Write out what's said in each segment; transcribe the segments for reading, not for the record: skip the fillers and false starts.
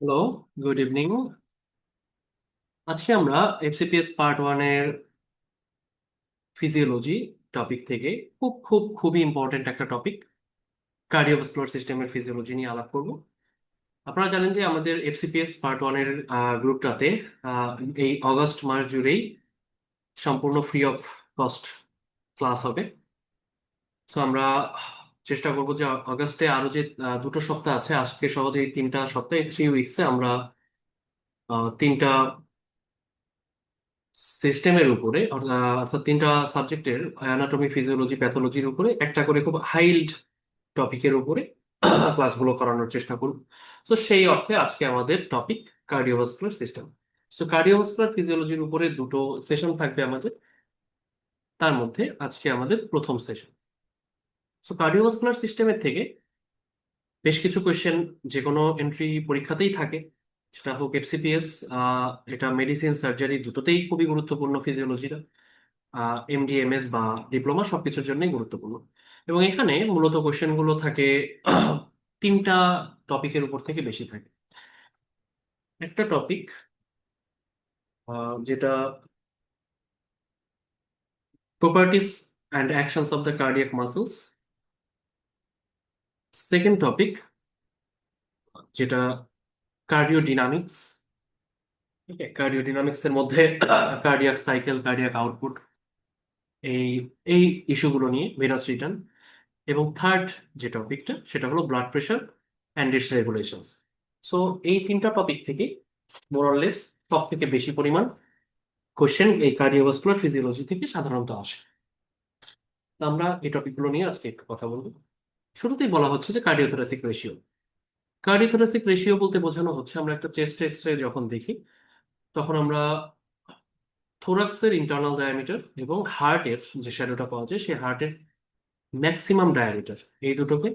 Hello, good evening. আজকে আমরা FCPS part ওয়ানের ফিজিওলজি টপিক থেকে খুবই ইম্পর্টেন্ট একটা টপিক কার্ডিওভাস্কুলার সিস্টেমের ফিজিওলজি নিয়ে আলাপ করব। আপনারা জানেন যে আমাদের এফসিপিএস পার্ট ওয়ানের গ্রুপটাতে আহ, এই অগস্ট মাস জুড়েই সম্পূর্ণ ফ্রি অফ কস্ট ক্লাস হবে। তো আমরা চেষ্টা করবো যে অগস্টে আরো যে দুটো সপ্তাহ আছে, আজকে সহজে এই তিনটা সপ্তাহে 3 উইকসে আমরা তিনটা সিস্টেমের উপরে অর্থাৎ তিনটা সাবজেক্টের অ্যানাটমি ফিজিওলজি প্যাথোলজির উপরে একটা করে খুব হাইল্ড টপিকের উপরে ক্লাসগুলো করানোর চেষ্টা করব। তো সেই অর্থে আজকে আমাদের টপিক কার্ডিওভাস্কুলার সিস্টেম। তো কার্ডিওভাস্কুলার ফিজিওলজির উপরে দুটো সেশন থাকবে আমাদের, তার মধ্যে আজকে আমাদের প্রথম সেশন। তো কার্ডিওভাস্কুলার সিস্টেমের থেকে বেশ কিছু কোয়েশ্চেন যে কোনো এন্ট্রি পরীক্ষাতেই থাকে, সেটা হোক এফসিপিএস, এটা মেডিসিন সার্জারি দুটোতেই খুবই গুরুত্বপূর্ণ ফিজিওলজিটা, এমডিএমএস বা ডিপ্লোমা সবকিছুর জন্যই গুরুত্বপূর্ণ। এবং এখানে মূলত কোশ্চেন গুলো থাকে তিনটা টপিকের উপর থেকে বেশি থাকে। একটা টপিক যেটা properties and actions of the cardiac muscles. Second topic যেটা কার্ডিওডিনামিক্স। কার্ডিওডিনামিক্স এর মধ্যে কার্ডিয়াক সাইকেল, কার্ডিয়াক আউটপুট, এই এই ইস্যুগুলো নিয়ে ভেনাস রিটার্ন। এবং থার্ড যে টপিকটা সেটা হলো blood pressure and it's regulations. So এই তিনটা টপিক থেকে মোরাললেস সব থেকে বেশি পরিমাণ কোশ্চেন এই কার্ডিওভাস্কুলার ফিজিওলজি থেকে সাধারণত আসে। তো আমরা এই টপিকগুলো নিয়ে আজকে একটু কথা বলবো। শুরুতেই বলা হচ্ছে যে কার্ডিওথোরাসিক রেশিও। কার্ডিওথোরাসিক রেশিও বলতে বোঝানো হচ্ছে আমরা একটা চেস্ট এক্সরে যখন দেখি, তখন আমরা থোরাক্সের ইন্টারনাল ডায়ামিটার এবং হার্টের যে শ্যাডোটা পাওয়া যায় সেই হার্টের ম্যাক্সিমাম ডায়ামিটার, এই দুটোকে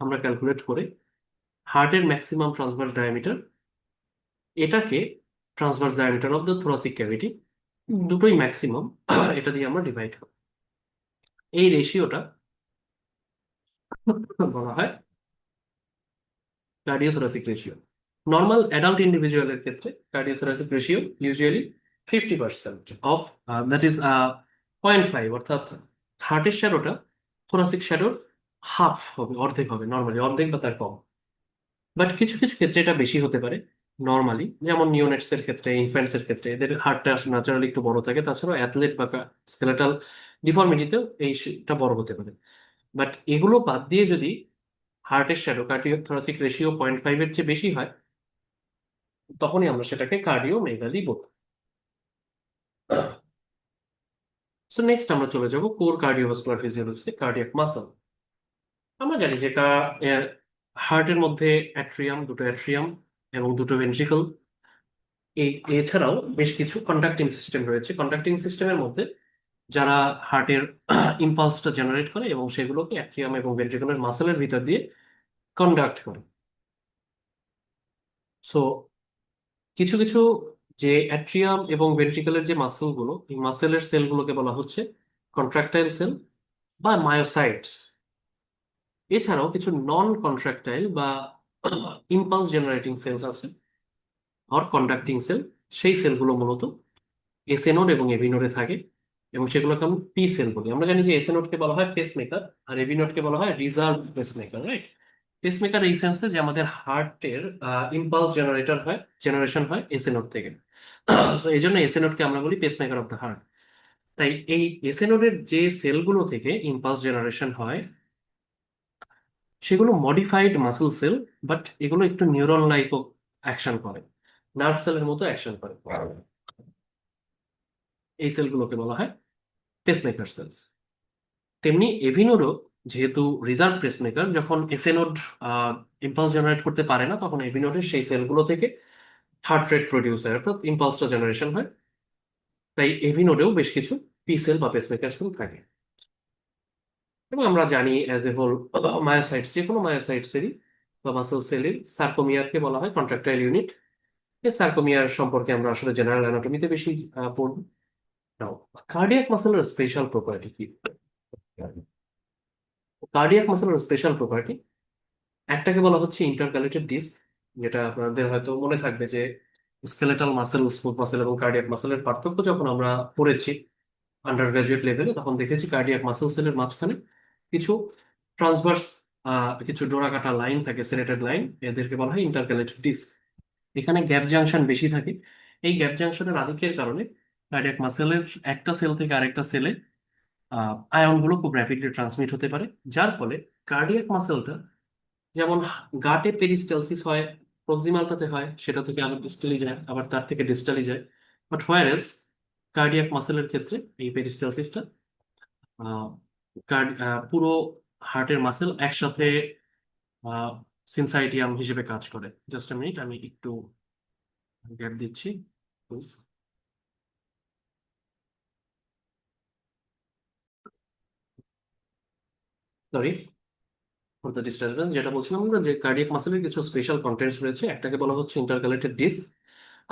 আমরা ক্যালকুলেট করে হার্টের ম্যাক্সিমাম ট্রান্সভার্স ডায়ামিটার, এটাকে transverse diameter of the thoracic cavity, দুটোই ম্যাক্সিমাম, এটা দিয়ে আমরা ডিভাইড করি। এই রেশিওটা বলা হয় কার্ডিওথোরাসিক রেশিও। নর্মাল অ্যাডাল্ট ইন্ডিভিজুয়ালের ক্ষেত্রে cardiothoracic ratio usually 50% of, that is 0.5, অর্থাৎ হার্টের শ্যাডোটা থোরাসিক শ্যাডোর হাফ হবে, অর্ধেক হবে, নর্মালি অর্ধেক বা তার কম। বাট কিছু কিছু ক্ষেত্রে এটা বেশি হতে পারে। নর্মালি যেমন নিওনেটস এর ক্ষেত্রে, ইনফ্যান্টস এর ক্ষেত্রে এদের হার্টটা ন্যাচারালি একটু বড় থাকে, তাছাড়া অ্যাথলেট বা স্কেলেটাল ডিফর্মিটিতেও এইটা বড় হতে পারে। বাট এগুলো বাদ দিয়ে যদি হার্টের শ্যাডো কার্ডিওথোরাসিক রেশিও 0.5-এর চেয়ে বেশি হয়, তখনই আমরা সেটাকে কার্ডিও মেগালি বলবো। সো নেক্সট আমরা চলে যাব কোর কার্ডিওভাস্কুলার ফিজিওলজিতে, কার্ডিয়াক মাসল। আমরা জানি যে হার্টের মধ্যে অ্যাট্রিয়াম, দুটো অ্যাট্রিয়াম এবং দুটো ভেন্ট্রিকল, এই এছাড়াও বেশ কিছু কন্ডাক্টিং সিস্টেম রয়েছে। কন্ডাক্টিং সিস্টেমের মধ্যে যারা হার্টের ইম্পালসটা জেনারেট করে এবং সেগুলোকে অ্যাট্রিয়াম এবং ভেন্ট্রিকুলার মাসেলের ভিতর দিয়ে কন্ডাক্ট করে। সো কিছু কিছু যে অ্যাট্রিয়াম এবং ভেন্ট্রিকুলার যে মাসেলগুলো, এই মাসেলের সেলগুলোকে বলা হচ্ছে কন্ট্রাক্টাইল সেল বা মায়োসাইটস। এছাড়াও কিছু নন কন্ট্রাক্টাইল বা ইম্পালস জেনারেটিং সেলস আছে, আর কন্ডাক্টিং সেল। সেই সেলগুলো মূলত এসএ নোড এবং এবি নোডে থাকে, এবং সেগুলোকে আমরা পি সেল বলি। আমরা জানি যে এসএ নোডকে বলা হয় পেসমেকার আর এবি নোডকে বলা হয় রিজার্ভ পেসমেকার, রাইট? পেসমেকার এই সেন্সে যে আমাদের হার্টের ইম্পালস জেনারেটর হয়, জেনারেশন হয় এসএ নোড থেকে। তো এই জন্য এসএ নোডকে আমরা বলি পেসমেকার অফ দ্য হার্ট। তাই এই এসএ নোডের যে সেলগুলো থেকে ইম্পালস জেনারেশন হয় সেগুলো মডিফাইড মাসেল সেল, বাট এগুলো একটু নিউরন লাইক অ্যাকশন করে, নার্ভ সেলের মতো অ্যাকশন করে। এই সেলগুলোকে বলা হয় পেসমেকার সেলস। তেমনি এভিনোডও যেহেতু রিজার্ভ পেসমেকার, যখন এসএ নোড ইম্পালস জেনারেট করতে পারে না, তখন এভিনোডের সেই সেলগুলো থেকে হার্ট রেট প্রডিউস হয়, অর্থাৎ ইম্পালসটা জেনারেশন হয়। তাই এভিনোডেও বেশ কিছু পি সেল বা পেসমেকার সেল থাকে। এবং আমরা জানি অ্যাজ এ হোল মায়োসাইটস, যে কোনো মায়োসাইটসেরই বা মাসেল সেলের সার্কোমিয়ারকে বলা হয় কন্ট্রাক্টাইল ইউনিট। এই সার্কোমিয়ার সম্পর্কে আমরা আসলে জেনারেল অ্যানাটমিতে বেশি পড়ব। নাও, কার্ডিয়াক মাসেলের স্পেশাল প্রপার্টি কি? কার্ডিয়াক মাসেলের স্পেশাল প্রপার্টি, একটাকে বলা হচ্ছে ইন্টারক্যালেটেড ডিস্ক, যেটা আপনাদের হয়তো মনে থাকবে যে স্কেলেটাল মাসেল, স্মুথ মাসেল এবং কার্ডিয়াক মাসেলের পার্থক্য যখন আমরা পড়েছি আন্ডার গ্রাজুয়েট লেভেলে, তখন দেখেছি কার্ডিয়াক মাসেল সেলের মাঝখানে কিছু ট্রান্সভার্স কিছু ডোরাকাটা লাইন থাকে, সেরেটেড লাইন, এদেরকে বলা হয় ইন্টারক্যালেটেড ডিস্ক। এখানে গ্যাপ জাংশন বেশি থাকে। এই গ্যাপ জাংশনের আধিক্যের কারণে কার্ডিয়াক মাসেলের একটা সেল থেকে আরেকটা সেলে আয়নগুলো খুব র্যাপিডলি ট্রান্সমিট হতে পারে, যার ফলে কার্ডিয়াক মাসেলটা যেমন গাটে পেরিস্টালসিস হয়, প্রক্সিমালটাতে হয়, সেটা থেকে আবার ডিস্টালি যায়, আবার তার থেকে ডিস্টালি যায়। বাট হোয়ারেস কার্ডিয়াক মাসেলের ক্ষেত্রে এই পেরিস্টালসিসটা পুরো হার্টের মাসেল একসাথে সিনসাইটিয়াম হিসেবে কাজ করে। জাস্ট মিনিট, আমি একটু গ্যাপ দিচ্ছি please. Sorry for the disturbance. যেটা বলছিলাম আমরা, যে কার্ডিয়াক মাসেলের কিছু স্পেশাল কন্টেন্টস রয়েছে, একটাকে বলা হচ্ছে ইন্টারকালেটেড ডিস্ক।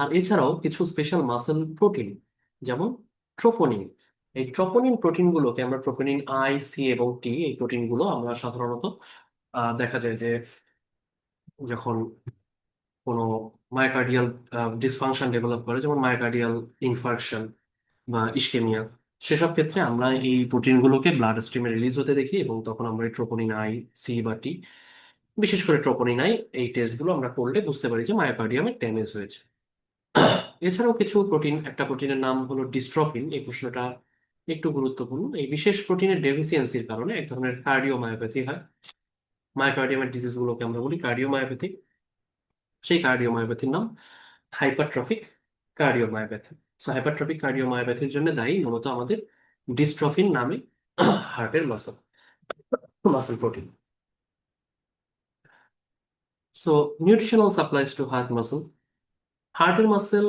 আর এছাড়াও কিছু স্পেশাল মাসেল প্রোটিন, যেমন ট্রোপোনিন। এই ট্রোপোনিন প্রোটিনগুলোকে আমরা ট্রোপোনিন আই, সি এবং টি, এই প্রোটিনগুলো আমরা সাধারণত দেখা যায় যে যখন কোনো মায়োকার্ডিয়াল ডিসফাংশন ডেভেলপ করে, যেমন মায়োকার্ডিয়াল ইনফার্কশন বা ইসকেমিয়া, সেসব ক্ষেত্রে আমরা এই প্রোটিনগুলোকে ব্লাড স্ট্রিমে রিলিজ হতে দেখি, এবং তখন আমরা এই ট্রোপোনিন আই, সি বা টি, বিশেষ করে ট্রোপোনিন আই, এই টেস্টগুলো আমরা করলে বুঝতে পারি যে মায়োকার্ডিয়ামের ড্যামেজ হয়েছে। এছাড়াও কিছু প্রোটিন, একটা প্রোটিনের নাম হলো ডিস্ট্রফিন, এই প্রশ্নটা একটু গুরুত্বপূর্ণ। এই বিশেষ প্রোটিনের ডেফিসিয়েন্সির কারণে এক ধরনের কার্ডিওমায়োপ্যাথি হয়। মায়োকার্ডিয়ামের ডিজিজগুলোকে আমরা বলি কার্ডিওমায়োপ্যাথি। সেই কার্ডিওমায়োপ্যাথির নাম হাইপারট্রফিক কার্ডিওমায়োপ্যাথি। সো হাইপারট্রফিক কার্ডিওমায়োপ্যাথির জন্য দায়ী মূলত আমাদের ডিস্ট্রফিন নামে হার্টের muscle muscle protein. So nutritional supplies to heart muscle. হার্টের মাসেল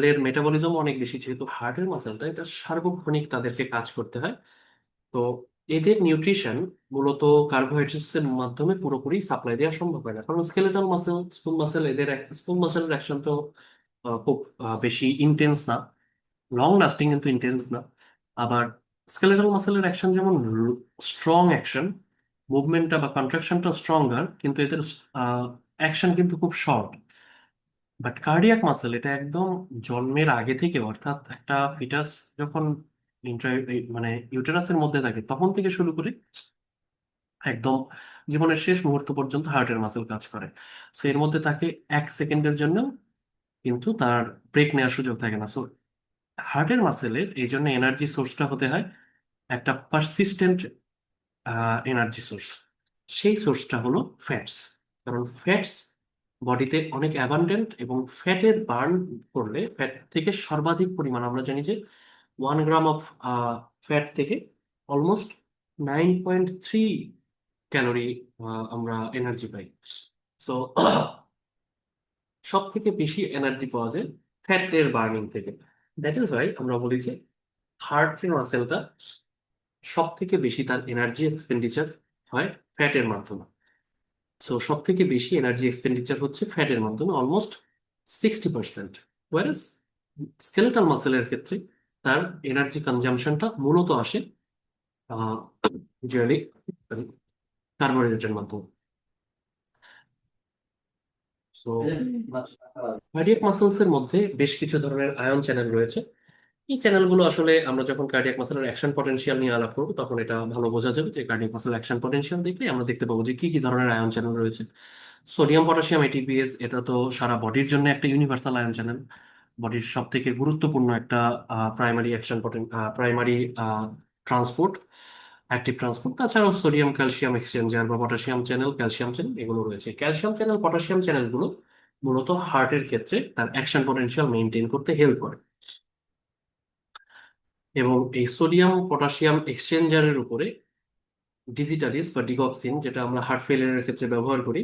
এর মেটাবলিজম অনেক বেশি, যেহেতু হার্টের মাসেলটা এটা সার্বক্ষণিক তাদেরকে কাজ করতে হয়। তো এদের নিউট্রিশন মূলত কার্বোহাইড্রেটস এর মাধ্যমে পুরোপুরি সাপ্লাই দেওয়া সম্ভব হয় না, কারণ স্কেলেটাল মাসেল, স্মুথ মাসেল, এদের স্মুথ মাসেলের অ্যাকশন তো খুব বেশি ইন্টেন্স না, লং লাস্টিং কিন্তু ইন্টেন্স না। আবার স্কেলেটাল মাসেলের অ্যাকশন যেমন স্ট্রং অ্যাকশন, মুভমেন্টটা বা কন্ট্রাকশনটা স্ট্রঙ্গার, কিন্তু এদের অ্যাকশন কিন্তু খুব শর্ট। বাট কার্ডিয়াক মাসেল এটা একদম জন্মের আগে থেকে, অর্থাৎ একটা ফিটাস যখন মানে ইউটেরাসের মধ্যে থাকে তখন থেকে শুরু করে একদম জীবনের শেষ মুহূর্ত পর্যন্ত হার্টের মাসেল কাজ করে। সো এর মধ্যে তাকে এক সেকেন্ডের জন্য কিন্তু তার ব্রেক নেওয়ার সুযোগ থাকে না। সো হার্টের মাসেলের এই জন্য এনার্জি সোর্সটা হতে হয় একটা পারসিস্টেন্ট এনার্জি সোর্স। সেই সোর্সটা হলো ফ্যাটস, কারণ ফ্যাটস বডিতে অনেক অ্যাবান্ডেন্ট, এবং ফ্যাটের বার্ন করলে ফ্যাট থেকে সর্বাধিক পরিমাণ আমরা জানি যে 1 গ্রাম অফ ফ্যাট থেকে অলমোস্ট 9.3 ক্যালোরি আমরা এনার্জি পাই। সো সব থেকে বেশি এনার্জি পাওয়া যায় ফ্যাটের বার্নিং থেকে। দ্যাট ইজ ওয়াই আমরা বলি যে হার্টের মাসেলটা সব থেকে বেশি তার এনার্জি এক্সপেন্ডিচার হয় ফ্যাটের মাধ্যমে। সো সব থেকে বেশি এনার্জি এক্সপেন্ডিচার হচ্ছে ফ্যাটের মাধ্যমে, অলমোস্ট 60%। ওয়ারেস স্কেলেটাল মাসেলের ক্ষেত্রে তার এনার্জি কনজাম্পশনটা মূলত আসে ইউজুয়ালি কার্বোহাইড্রেটের মাধ্যমে। সো কার্ডিয়াক মাসেলস এর মধ্যে বেশ কিছু ধরনের আয়ন চ্যানেল রয়েছে। এই চ্যানেলগুলো আসলে আমরা যখন কার্ডিয়াক মাসেলের অ্যাকশন পটেনশিয়াল নিয়ে আলাপ করবো তখন এটা ভালো বোঝা যাবে, যে কার্ডিয়াক মাসেল অ্যাকশন পটেনশিয়াল দেখলে আমরা দেখতে পাবো যে কি কি ধরনের আয়ন চ্যানেল রয়েছে। সোডিয়াম পটাশিয়াম এটিপিএস, এটা তো সারা বডির জন্য একটা ইউনিভার্সাল আয়ন চ্যানেল, বডির সব থেকে গুরুত্বপূর্ণ একটা primary primary transport, active transport. তাছাড়াও সোডিয়াম ক্যালসিয়াম এক্সচেঞ্জার বা পটাশিয়াম চ্যানেল, ক্যালসিয়াম চ্যানেল, এগুলো রয়েছে। ক্যালসিয়াম চ্যানেল, পটাশিয়াম চ্যানেলগুলো মূলত হার্টের ক্ষেত্রে তার অ্যাকশন পটেনশিয়াল মেনটেন করতে হেল্প করে। এবং এই সোডিয়াম পটাশিয়াম এক্সচেঞ্জারের উপরে ডিজিটালিস বা ডিগক্সিন, যেটা আমরা হার্ট ফেলিয়ারের ক্ষেত্রে ব্যবহার করি,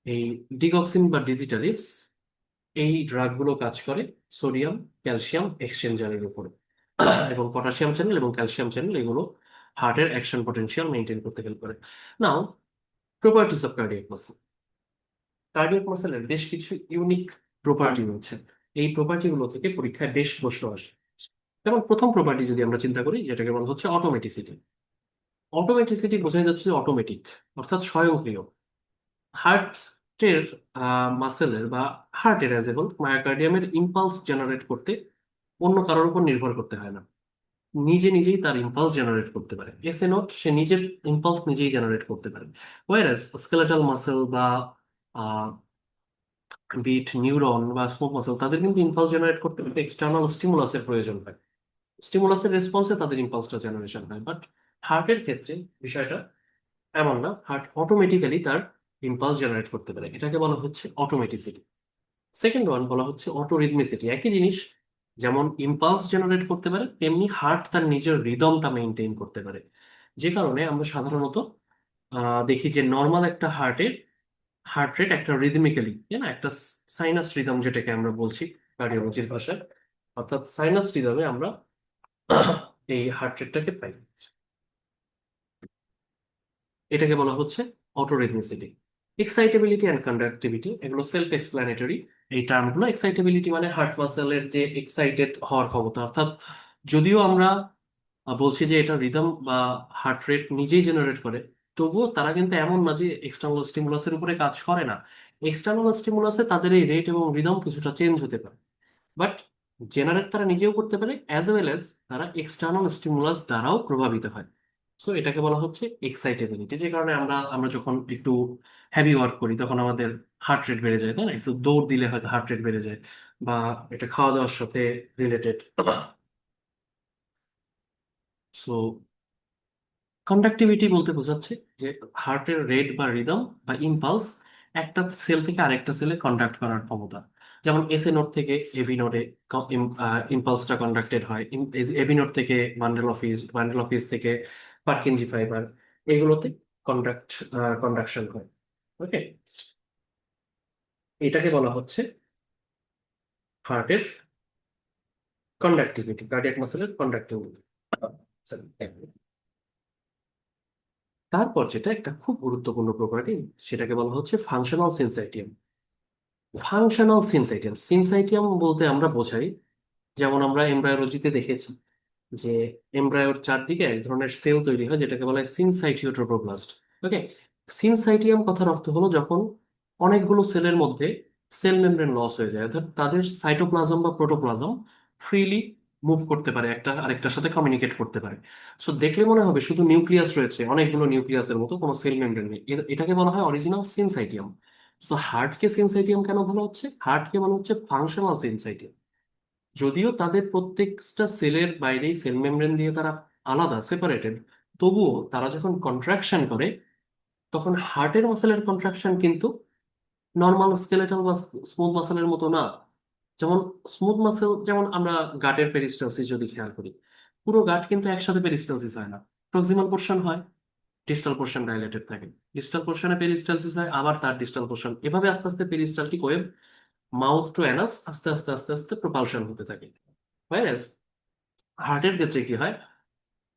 এই ডিগক্সিন বা ডিজিটালিস, এই ড্রাগগুলো কাজ করে সোডিয়াম ক্যালসিয়াম এক্সচেঞ্জারের উপরে। এবং পটাশিয়াম চ্যানেল এবং ক্যালসিয়াম চ্যানেল এগুলো হার্টের অ্যাকশন পটেনশিয়াল মেনটেন করতে হেল্প করে। Now, properties of cardiac muscle. Cardiac মাসেলের বেশ কিছু ইউনিক প্রপার্টি রয়েছে। এই প্রপার্টিগুলো থেকে পরীক্ষায় বেশ প্রশ্ন আসে। যেমন প্রথম প্রপার্টি যদি আমরা চিন্তা করি, যেটাকে বলা হচ্ছে অটোমেটিসিটি। অটোমেটিসিটি বোঝাই যাচ্ছে অটোমেটিক, অর্থাৎ স্বয়ংক্রিয়। হার্ট হার্টের মাসেলের বা হার্টের অ্যাজ এ হোল মায়োকার্ডিয়ামের ইম্পালস জেনারেট করতে অন্য কারোর উপর নির্ভর করতে হয় না, নিজে নিজেই তার ইম্পালস জেনারেট করতে পারে। এসে নোট, সে নিজের ইম্পালস নিজেই জেনারেট করতে পারে। ওয়ারাস স্কেলেটাল মাসেল বা বিট নিউরন বা স্মুথ মাসেল, তাদের কিন্তু ইম্পালস জেনারেট করতে গেলে এক্সটার্নাল স্টিমুলাসের প্রয়োজন হয়। স্টিমুলাসের রেসপন্সে তাদের ইম্পালসটা জেনারেশন হয়। বাট হার্টের ক্ষেত্রে বিষয়টা এমন না, হার্ট অটোমেটিক্যালি তার ইম্পালস জেনারেট করতে পারে, এটাকে বলা হচ্ছে অটোমেটিসিটি। সেকেন্ড ওয়ান বলা হচ্ছে অটোরিদমিসিটি। একই জিনিস, যেমন ইম্পালস জেনারেট করতে পারে তেমনি হার্ট তার নিজের রিদমটা মেনটেন করতে পারে। যে কারণে আমরা সাধারণত দেখি যে নর্মাল একটা হার্টের হার্ট রেট একটা রিদমিক্যালি, তাই না, একটা সাইনাস রিদম যেটাকে আমরা বলছি কার্ডিওলজির ভাষায়, অর্থাৎ সাইনাস রিদমে আমরা এই হার্ট রেটটাকে পাই। এটাকে বলা হচ্ছে অটোরিথমিসিটি। এক্সাইটেবিলিটি অ্যান্ড কন্ডাক্টিভিটি, এগুলো সেলফ এক্সপ্ল্যানেটরি এই টার্মগুলো। এক্সাইটেবিলিটি মানে হার্ট মাসেলের যে এক্সাইটেড হওয়ার ক্ষমতা, অর্থাৎ যদিও আমরা বলছি যে এটা রিদম বা হার্ট রেট নিজেই জেনারেট করে, তবুও তারা কিন্তু এমন না যে এক্সটার্নাল স্টিমুলাসের উপরে কাজ করে না। এক্সটার্নাল স্টিমুলাসে তাদের এই রেট এবং রিদম কিছুটা চেঞ্জ হতে পারে, বাট জেনারেট তারা নিজেও করতে পারে, অ্যাজ ওয়েল অ্যাজ তারা এক্সটার্নাল স্টিমুলাস দ্বারাও প্রভাবিত হয়। সো এটাকে বলা হচ্ছে এক্সাইটেবিলিটি। যে কারণে আমরা আমরা যখন একটু হেভি ওয়ার্ক করি তখন আমাদের হার্ট রেট বেড়ে যায়, তাই না, একটু দৌড় দিলে হয়তো হার্ট রেট বেড়ে যায়, বা এটা খাওয়া দাওয়ার সাথে রিলেটেড। সো কন্ডাক্টিভিটি বলতে বোঝাচ্ছে যে হার্টের রেট বা রিদম বা ইম্পালস একটা সেল থেকে আরেকটা সেলে কন্ডাক্ট করার ক্ষমতা। যেমন এসএ নোড থেকে এবি নোডে ইম্পালসটা কন্ডাক্টেড হয়, এবি নোড থেকে বান্ডেল অফ হিস থেকে পার্কিনজি ফাইবার, এগুলোতে কন্ডাক্ট কন্ডাকশন হয়। ওকে, এটাকে বলা হচ্ছে হার্টের কন্ডাক্টিভিটি, কার্ডিয়াক মাসেলের কন্ডাক্টিভিটি। তারপর যেটা একটা খুব গুরুত্বপূর্ণ প্রপার্টি, সেটাকে বলা হচ্ছে ফাংশনাল সিনসাইটিয়াম। ফাংশনাল সিনসাইটিয়াম, সিনসাইটিয়াম বলতে আমরা বোঝাই, যেমন আমরা এমব্রায়োলজিতে দেখেছি যে এমব্রায়োর চারদিকে এক ধরনের সেল তৈরি হয় যেটাকে বলা হয় সিনসাইটিওট্রোপ্লাস্ট। ওকে, সিনসাইটিয়াম কথার অর্থ হলো যখন অনেকগুলো সেলের মধ্যে সেল মেমব্রেন লস হয়ে যায়, অর্থাৎ তাদের সাইটোপ্লাজম বা প্রোটোপ্লাজম ফ্রিলি মুভ করতে পারে, একটা আরেকটার সাথে কমিউনিকেট করতে পারে। সো দেখলে মনে হবে শুধু নিউক্লিয়াস রয়েছে, অনেকগুলো নিউক্লিয়াসের মতো, কোনো সেল মেমব্রেন নেই। এটাকে বলা হয় অরিজিনাল সিনসাইটিয়াম। সো হার্টকে সিনসাইটিয়াম কেন বলা হচ্ছে? হার্টকে বলা হচ্ছে ফাংশনাল সিনসাইটিয়াম। যদিও তাদের প্রত্যেকটা সেলের বাইরেই সেল মেমব্রেন দিয়ে তারা আলাদা, সেপারেটেড, তবুও তারা যখন কন্ট্রাকশন করে তখন হার্টের মাসেলের কন্ট্রাকশন কিন্তু নর্মাল স্কেলেটাল বা স্মুথ মাসেলের মতো না। যেমন স্মুথ মাসেল, যেমন আমরা গাটের পেরিস্টালসিস যদি খেয়াল করি, পুরো গাট কিন্তু একসাথে পেরিস্টালসিস হয় না, প্রক্সিমাল পোর্শন হয়, ডিস্টাল পোর্শন ডাইলেটেড থাকে, ডিস্টাল পোর্শনে পেরিস্টালসিস হয়, আবার তার ডিস্টাল পোর্শন, এভাবে আস্তে আস্তে peristaltic wave mouth to Anas আস্তে আস্তে আস্তে আস্তে প্রপালশন হতে থাকে। হার্টের ক্ষেত্রে কি হয়,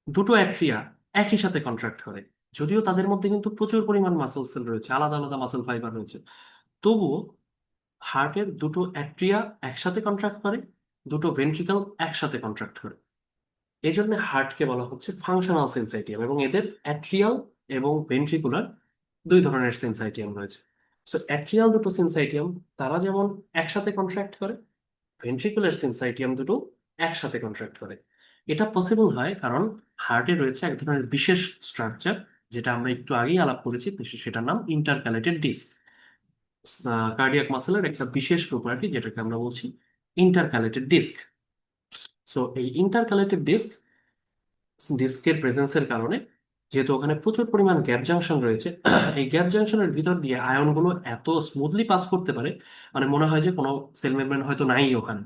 দুটো অ্যাট্রিয়া একই সাথে কন্ট্রাক্ট করে, যদিও তাদের মধ্যে কিন্তু প্রচুর পরিমাণ মাসেল সেল রয়েছে, আলাদা আলাদা মাসেল ফাইবার রয়েছে, তবুও হার্টের দুটো অ্যাট্রিয়া একসাথে কন্ট্রাক্ট করে, দুটো ভেন্ট্রিকল একসাথে কন্ট্রাক্ট করে। এই জন্য হার্টকে বলা হচ্ছে ফাংশনাল সেন্সাইটিয়াম, এবং এদের অ্যাট্রিয়াল এবং ভেন্ট্রিকুলার দুই ধরনের সেন্সাইটিয়াম রয়েছে। সো অ্যাট্রিয়াল দুটো সেন্সাইটিয়াম তারা যেমন একসাথে কন্ট্রাক্ট করে, ভেন্ট্রিকুলার সিনসাইটিয়াম দুটো একসাথে কন্ট্রাক্ট করে। এটা পসিবল হয় কারণ হার্টে রয়েছে এক ধরনের বিশেষ স্ট্রাকচার, যেটা আমরা একটু আগেই আলাপ করেছি, সেটার নাম ইন্টারক্যালেটেড ডিস্ক। কার্ডিয়াক মাসেলের একটা বিশেষ প্রপার্টি যেটাকে আমরা বলছি ইন্টারক্যালেটেড ডিস্ক। সো এই ইন্টারক্যালেটেড ডিস্কের প্রেজেন্সের কারণে, যেহেতু ওখানে প্রচুর পরিমাণ গ্যাপ জাংশন রয়েছে, এই গ্যাপ জাংশনের ভিতর দিয়ে আয়নগুলো এত স্মুথলি পাস করতে পারে, মানে মনে হয় যে কোনো সেল মেমব্রেন হয়তো নাই ওখানে।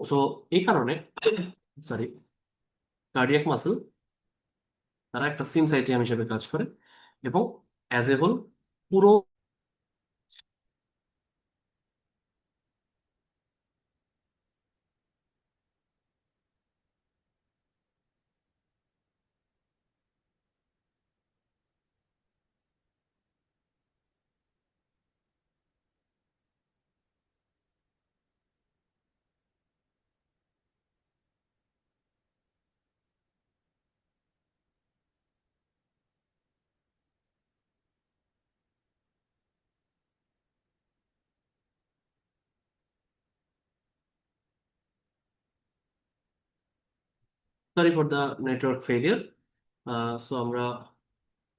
সো এই কারণে, সরি, কার্ডিয়াক মাসেল তারা একটা সিনসাইটিয়াম হিসেবে কাজ করে, এবং অ্যাজ এ হোল পুরো sorry for the network failure. So আমরা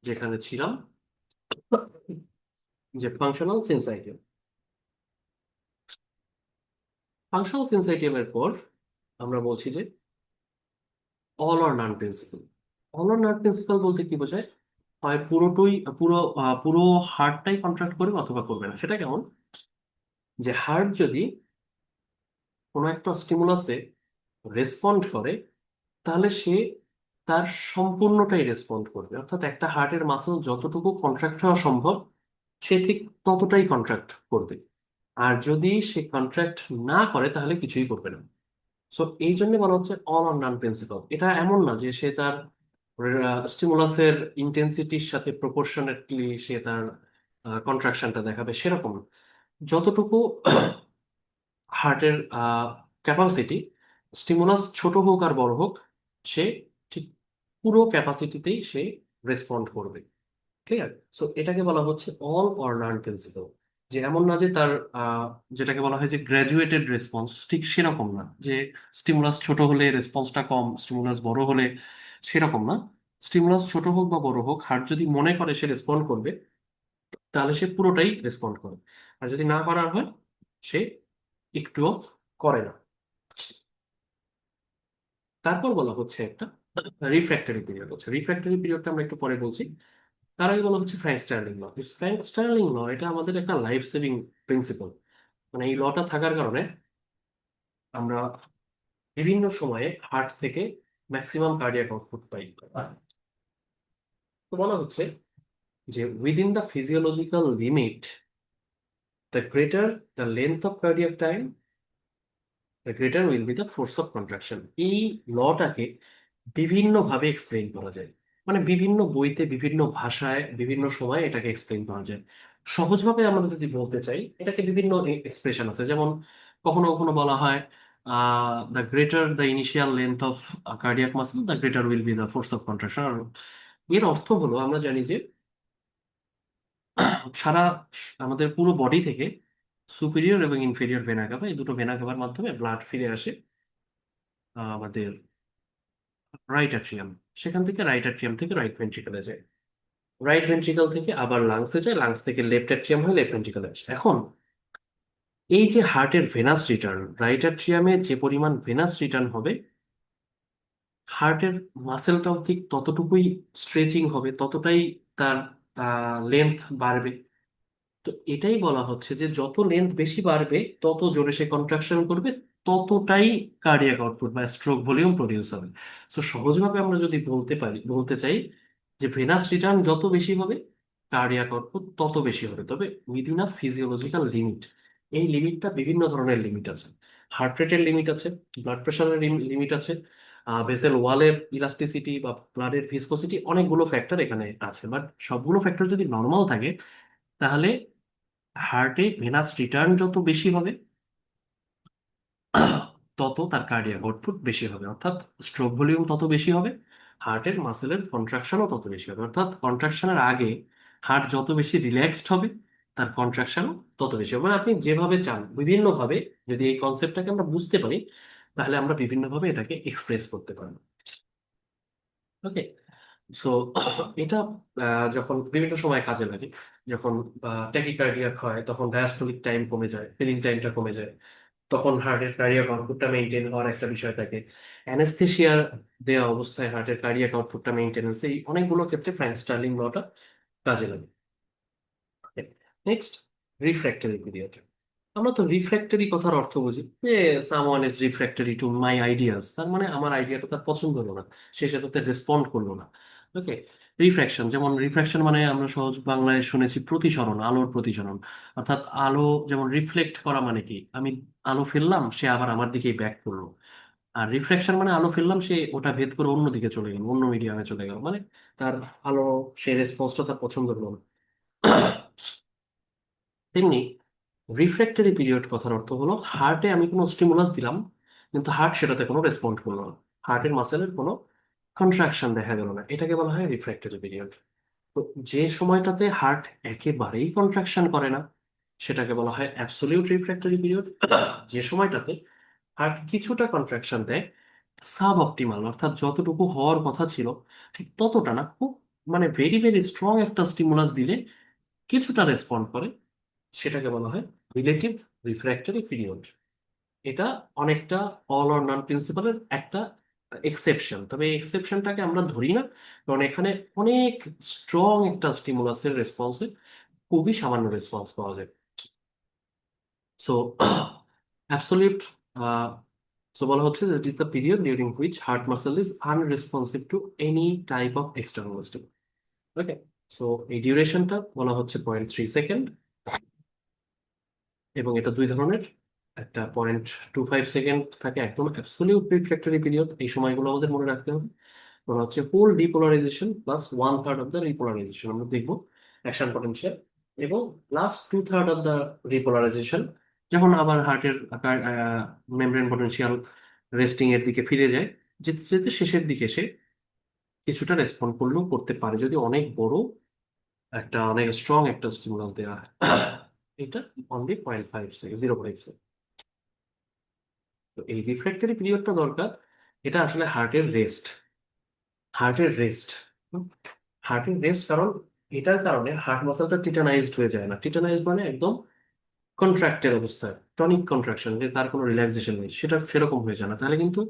যেখানে ছিলাম, যে ফাংশনাল সিনসাইটিয়াম। ফাংশনাল সিনসাইটিয়ামের পর আমরা বলছি যে all or naan principal. All or naan principal বলতে কি বোঝায়? হয় পুরো হার্টটাই কন্ট্রাক্ট করবে অথবা করবে না। সেটা কেমন? যে হার্ট যদি কোনো একটা স্টিমুলাসে রেসপন্ড করে, তাহলে সে তার সম্পূর্ণটাই রেসপন্ড করবে। অর্থাৎ একটা হার্টের মাসল যতটুকু কন্ট্রাক্ট হওয়া সম্ভব, সে ঠিক ততটাই কন্ট্রাক্ট করবে। আর যদি সে কন্ট্রাক্ট না করে তাহলে কিছুই করবে না। সো এই জন্য বলা হচ্ছে অল অর নান প্রিন্সিপাল। এটা এমন না যে সে তার স্টিমুলাসের ইন্টেন্সিটির সাথে প্রপোর্শনেটলি সে তার কন্ট্রাকশনটা দেখাবে, সেরকম না। যতটুকু হার্টের ক্যাপাসিটি, স্টিমুলাস ছোট হোক আর বড় হোক, সে ঠিক পুরো ক্যাপাসিটিতেই সে রেসপন্ড করবে। ক্লিয়ার? সো এটাকে বলা হচ্ছে অল অর নান প্রিন্সিপাল। যে এমন না যে তার যেটাকে বলা হয় যে গ্র্যাজুয়েটেড রেসপন্স, ঠিক সেরকম না যে স্টিমুলাস ছোট হলে রেসপন্সটা কম, স্টিমুলাস বড় হলে, সেরকম না। স্টিমুলাস ছোট হোক বা বড় হোক, হার্ট যদি মনে করে সে রেসপন্ড করবে, তাহলে সে পুরোটাই রেসপন্ড করে। আর যদি না করার হয়, সে একটুও করে না। তারপর বলা হচ্ছে একটা রিফ্র্যাক্টরি পিরিয়ড। হচ্ছে রিফ্র্যাক্টরি পিরিয়ডটা আমরা একটু পরে বলছি। তার আগে বলা হচ্ছে ফ্র্যাঙ্ক স্টার্লিং ল। ফ্র্যাঙ্ক স্টার্লিং ল এটা আমাদের একটা লাইফ সেভিং প্রিন্সিপাল। মানে এই লটা থাকার কারণে আমরা বিভিন্ন সময়ে হার্ট থেকে ম্যাক্সিমাম কার্ডিয়াক আউটপুট পাই। তো বলা হচ্ছে যে within the physiological limit, the greater the length of cardiac time, the greater will be the force of contraction. এই লটাকে বিভিন্নভাবে এক্সপ্লেইন করা যায়। মানে বিভিন্ন বইতে, বিভিন্ন ভাষায়, বিভিন্ন সময় এটাকে এক্সপ্লেইন করা যায়। সহজভাবে আমরা যদি বলতে চাই, এটাকে বিভিন্ন এক্সপ্রেশন আছে। যেমন কখনো কখনো বলা হয় the greater the initial length of cardiac muscle, the greater will be the force of contraction. এর অর্থ হলো, আমরা জানি যে সারা আমাদের পুরো বডি থেকে সুপিরিয়র এবং ইনফেরিয়র ভেনা কাভা, এই দুটো ভেনা কাভার মাধ্যমে ব্লাড ফিরে আসে আমাদের রাইট অ্যাট্রিয়াম। সেখান থেকে রাইট অ্যাট্রিয়াম থেকে রাইট ভেন্ট্রিকলে যায়, রাইট ভেন্ট্রিকল থেকে আবার লাংসে যায়, লাংস থেকে লেফট অ্যাট্রিয়াম হয়ে লেফট ভেন্ট্রিকলে আসে। এখন এই যে হার্টের ভেনাস রিটার্ন, রাইট অ্যাট্রিয়ামে যে পরিমাণ ভেনাস রিটার্ন হবে, হার্টের মাসেলটাও ঠিক ততটুকুই স্ট্রেচিং হবে, ততটাই তার লেন্থ বাড়বে। তো এটাই বলা হচ্ছে যে যত লেন্থ বেশি বাড়বে, তত জোরে সে কন্ট্রাকশন করবে, ততটাই কার্ডিয়াক আউটপুট বা স্ট্রোক ভলিউম প্রডিউস হবে। তো সহজভাবে আমরা যদি বলতে চাই যে ভেনাস রিটার্ন যত বেশি হবে, কার্ডিয়াক আউটপুট তত বেশি হবে, তবে উইদিন আ ফিজিওলজিক্যাল লিমিট। এই লিমিটটা বিভিন্ন ধরনের লিমিট আছে। হার্ট রেটের লিমিট আছে, ব্লাড প্রেশারের লিমিট আছে, ভেসেল ওয়ালের ইলাস্টিসিটি বা ব্লাডের ভিসকোসিটি, অনেকগুলো ফ্যাক্টর এখানে আছে। বাট সবগুলো ফ্যাক্টর যদি নর্মাল থাকে, তাহলে হার্টে ভেনাস রিটার্ন যত বেশি হবে, তত তার কার্ডিয়াক আউটপুট বেশি হবে। অর্থাৎ স্ট্রোক ভলিউম তত বেশি হবে, হার্টের মাসেলের কন্ট্রাকশনও তত বেশি হবে। অর্থাৎ কন্ট্রাকশনের আগে হার্ট যত বেশি রিল্যাক্সড হবে, তার কন্ট্রাকশনও তত বেশি হবে। মানে আপনি যেভাবে চান, বিভিন্নভাবে যদি এই কনসেপ্টটাকে আমরা বুঝতে পারি, তাহলে আমরা বিভিন্নভাবে এটাকে এক্সপ্রেস করতে পারবো। ওকে। সো এটা যখন বিভিন্ন সময় কাজে লাগে, যখন ট্যাকিকার্ডিয়াক হয়, তখন ডায়াস্টোলিক টাইম কমে যায়, ফিলিং টাইমটা কমে যায়, তখন হার্টের কার্ডিয়াক আউটপুটটা মেনটেন হওয়ার একটা বিষয় থাকে। অ্যানেস্থেসিয়া দেওয়া অবস্থায় হার্টের কার্ডিয়াক আউটপুটটা মেনটেনেন্স, এই অনেকগুলো ক্ষেত্রে ফ্র্যাঙ্ক স্টার্লিং লটা কাজে লাগে। Next, refractory period. আমরা তো রিফ্র্যাক্টরি কথার অর্থ বুঝি যে someone is refractory to my ideas, তার মানে আমার আইডিয়াটা তার পছন্দ হলো না, সে সেটাতে রেসপন্ড করলো না। ওকে। রিফ্র্যাকশন, যেমন রিফ্র্যাকশন মানে আমরা সহজ বাংলায় শুনেছি প্রতিসরণ, আলোর প্রতিসরণ। অর্থাৎ আলো যেমন রিফ্লেক্ট করা, মানে কি, আমি আলো ফেললাম, সে আবার আমার দিকেই ব্যাক করলো। আর রিফ্র্যাকশন মানে আলো ফেললাম, সে ওটা ভেদ করে অন্য দিকে চলে গেল, অন্য মিডিয়ামে চলে গেল, মানে তার আলো, সে রেসপন্সটা তার পছন্দ হলো না। তেমনি রিফ্র্যাক্টরি পিরিয়ড কথার অর্থ হলো হার্টে আমি কোনো স্টিমুলাস দিলাম, কিন্তু হার্ট সেটাতে কোনো রেসপন্ড করলো না, হার্টের মাসেলের কোনো কন্ট্রাকশন দেখা গেল না, এটাকে বলা হয় রিফ্র্যাক্টরি পিরিয়ড। তো যে সময়টাতে হার্ট একেবারেই কন্ট্রাকশন করে না, সেটাকে বলা হয় অ্যাবসলিউট রিফ্র্যাক্টরি পিরিয়ড। যে সময়টাতে হার্ট কিছুটা কন্ট্রাকশন দেয়, সাব অপটিমাল, অর্থাৎ যতটুকু হওয়ার কথা ছিল ঠিক ততটা না, খুব মানে ভেরি ভেরি স্ট্রং একটা স্টিমুলাস দিলে কিছুটা রেসপন্ড করে, সেটাকে বলা হয় রিলেটিভ রিফ্র্যাক্টরি পিরিয়ড। এটা অনেকটা অল অর নান প্রিন্সিপালের একটা এক্সেপশন, তবে এই এক্সেপশনটাকে আমরা ধরি না, কারণ এখানে অনেক স্ট্রং একটা স্টিমুলাসের রেসপন্সে খুবই সামান্য রেসপন্স পাওয়া যায়। সো অ্যাবসলিউট, সো বলা হচ্ছে যে it is the period during which heart muscle is unresponsive to any type of external stimulus. Okay, so এই ডিউরেশনটা বলা হচ্ছে 0.3 সেকেন্ড, এবং এটা দুই ধরনের। একটা 0.25 সেকেন্ড থাকে একদম অ্যাবসলিউট রিফ্র্যাক্টরি পিরিয়ড, এই সময়গুলো আমাদের মনে রাখতে হবে। মনে হচ্ছে whole depolarization plus 1/3 of the repolarization আমরা দেখবো অ্যাকশন পটেনশিয়াল, এবং লাস্ট 2/3 অফ দ্য রিপোলারাইজেশন, যখন আবার হার্টের আকার মেমব্রেন পটেনশিয়াল রেস্টিং এর দিকে ফিরে যায়, যেতে যেতে শেষের দিকে সে কিছুটা রেসপন্ড করলেও করতে পারে যদি অনেক বড় একটা অনেক স্ট্রং একটা স্টিমুলাস দেওয়া হয়। এটা অনলি 0.5 সেকেন্ড, 0.5 সেকেন্ড। তো এই রিফ্র্যাক্টরি পিরিয়ডটা দরকার, এটা আসলে হার্টের রেস্ট হার্টের রেস্ট, কারণ এটার কারণে হার্ট মাসলটা টিটানাইজড হয়ে যায় না। টিটানাইজড মানে একদম কন্ট্রাক্টের অবস্থায়, টনিক কন্ট্রাকশন, যে তার কোনো রিল্যাক্সেশন নেই, সেটা সেরকম হয়ে যায় না। তাহলে কিন্তু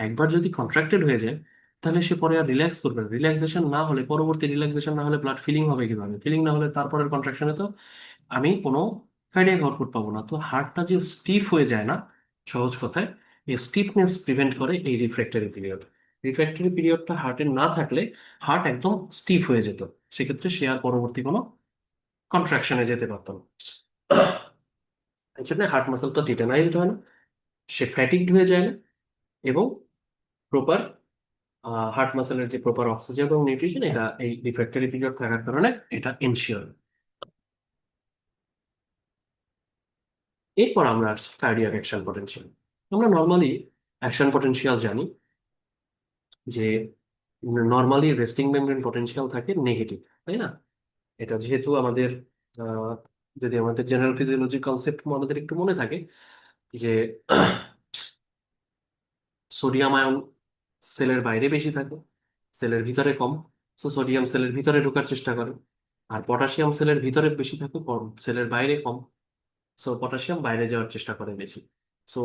একবার যদি কন্ট্রাক্টেড হয়ে যায়, তাহলে সে পরে আর রিল্যাক্স করবে না। রিল্যাক্সেশন না হলে, পরবর্তী রিল্যাক্সেশন না হলে ব্লাড ফিলিং হবে কিভাবে? ফিলিং না হলে তারপরের কন্ট্রাকশনে তো আমি কোনো কার্ডিয়াক আউটপুট পাবো না। তো হার্টটা যে স্টিফ হয়ে যায় না, সহজ কথায়, এই স্টিফনেস প্রিভেন্ট করে এই রিফ্র্যাক্টরি পিরিয়ড। রিফ্র্যাক্টরি পিরিয়ডটা হার্টের না থাকলে হার্ট একদম স্টিফ হয়ে যেত, সেক্ষেত্রে সে আর পরবর্তী কোনো কন্ট্রাকশনে যেতে পারতো না। এই জন্য হার্ট মাসলটা টিটানাইজড হয় না, সে ফ্যাটিকড হয়ে যায় না, এবং প্রপার হার্ট মাসেলের যে প্রপার অক্সিজেন এবং নিউট্রিশন, এটা এই রিফ্র্যাক্টরি পিরিয়ড থাকার কারণে এটা এনশিওর। এরপর আমরা আসছি কার্ডিয়াক অ্যাকশন পটেনশিয়াল। আমরা নর্মালি অ্যাকশন পটেনশিয়াল জানি যে নর্মালি রেস্টিং মেমব্রেন পটেনশিয়াল থাকে নেগেটিভ, তাই না? এটা যেহেতু আমাদের আহ, যদি আমাদের জেনারেল ফিজিওলজি কনসেপ্ট আমাদের একটু মনে থাকে, যে সোডিয়াম আয়ন সেলের বাইরে বেশি থাকে, সেলের ভিতরে কম। সো সোডিয়াম সেলের ভিতরে ঢোকার চেষ্টা করে, আর পটাশিয়াম সেলের ভিতরে বেশি থাকে, সেলের বাইরে কম। সো পটাশিয়াম বাইরে যাওয়ার চেষ্টা করে বেশি। সো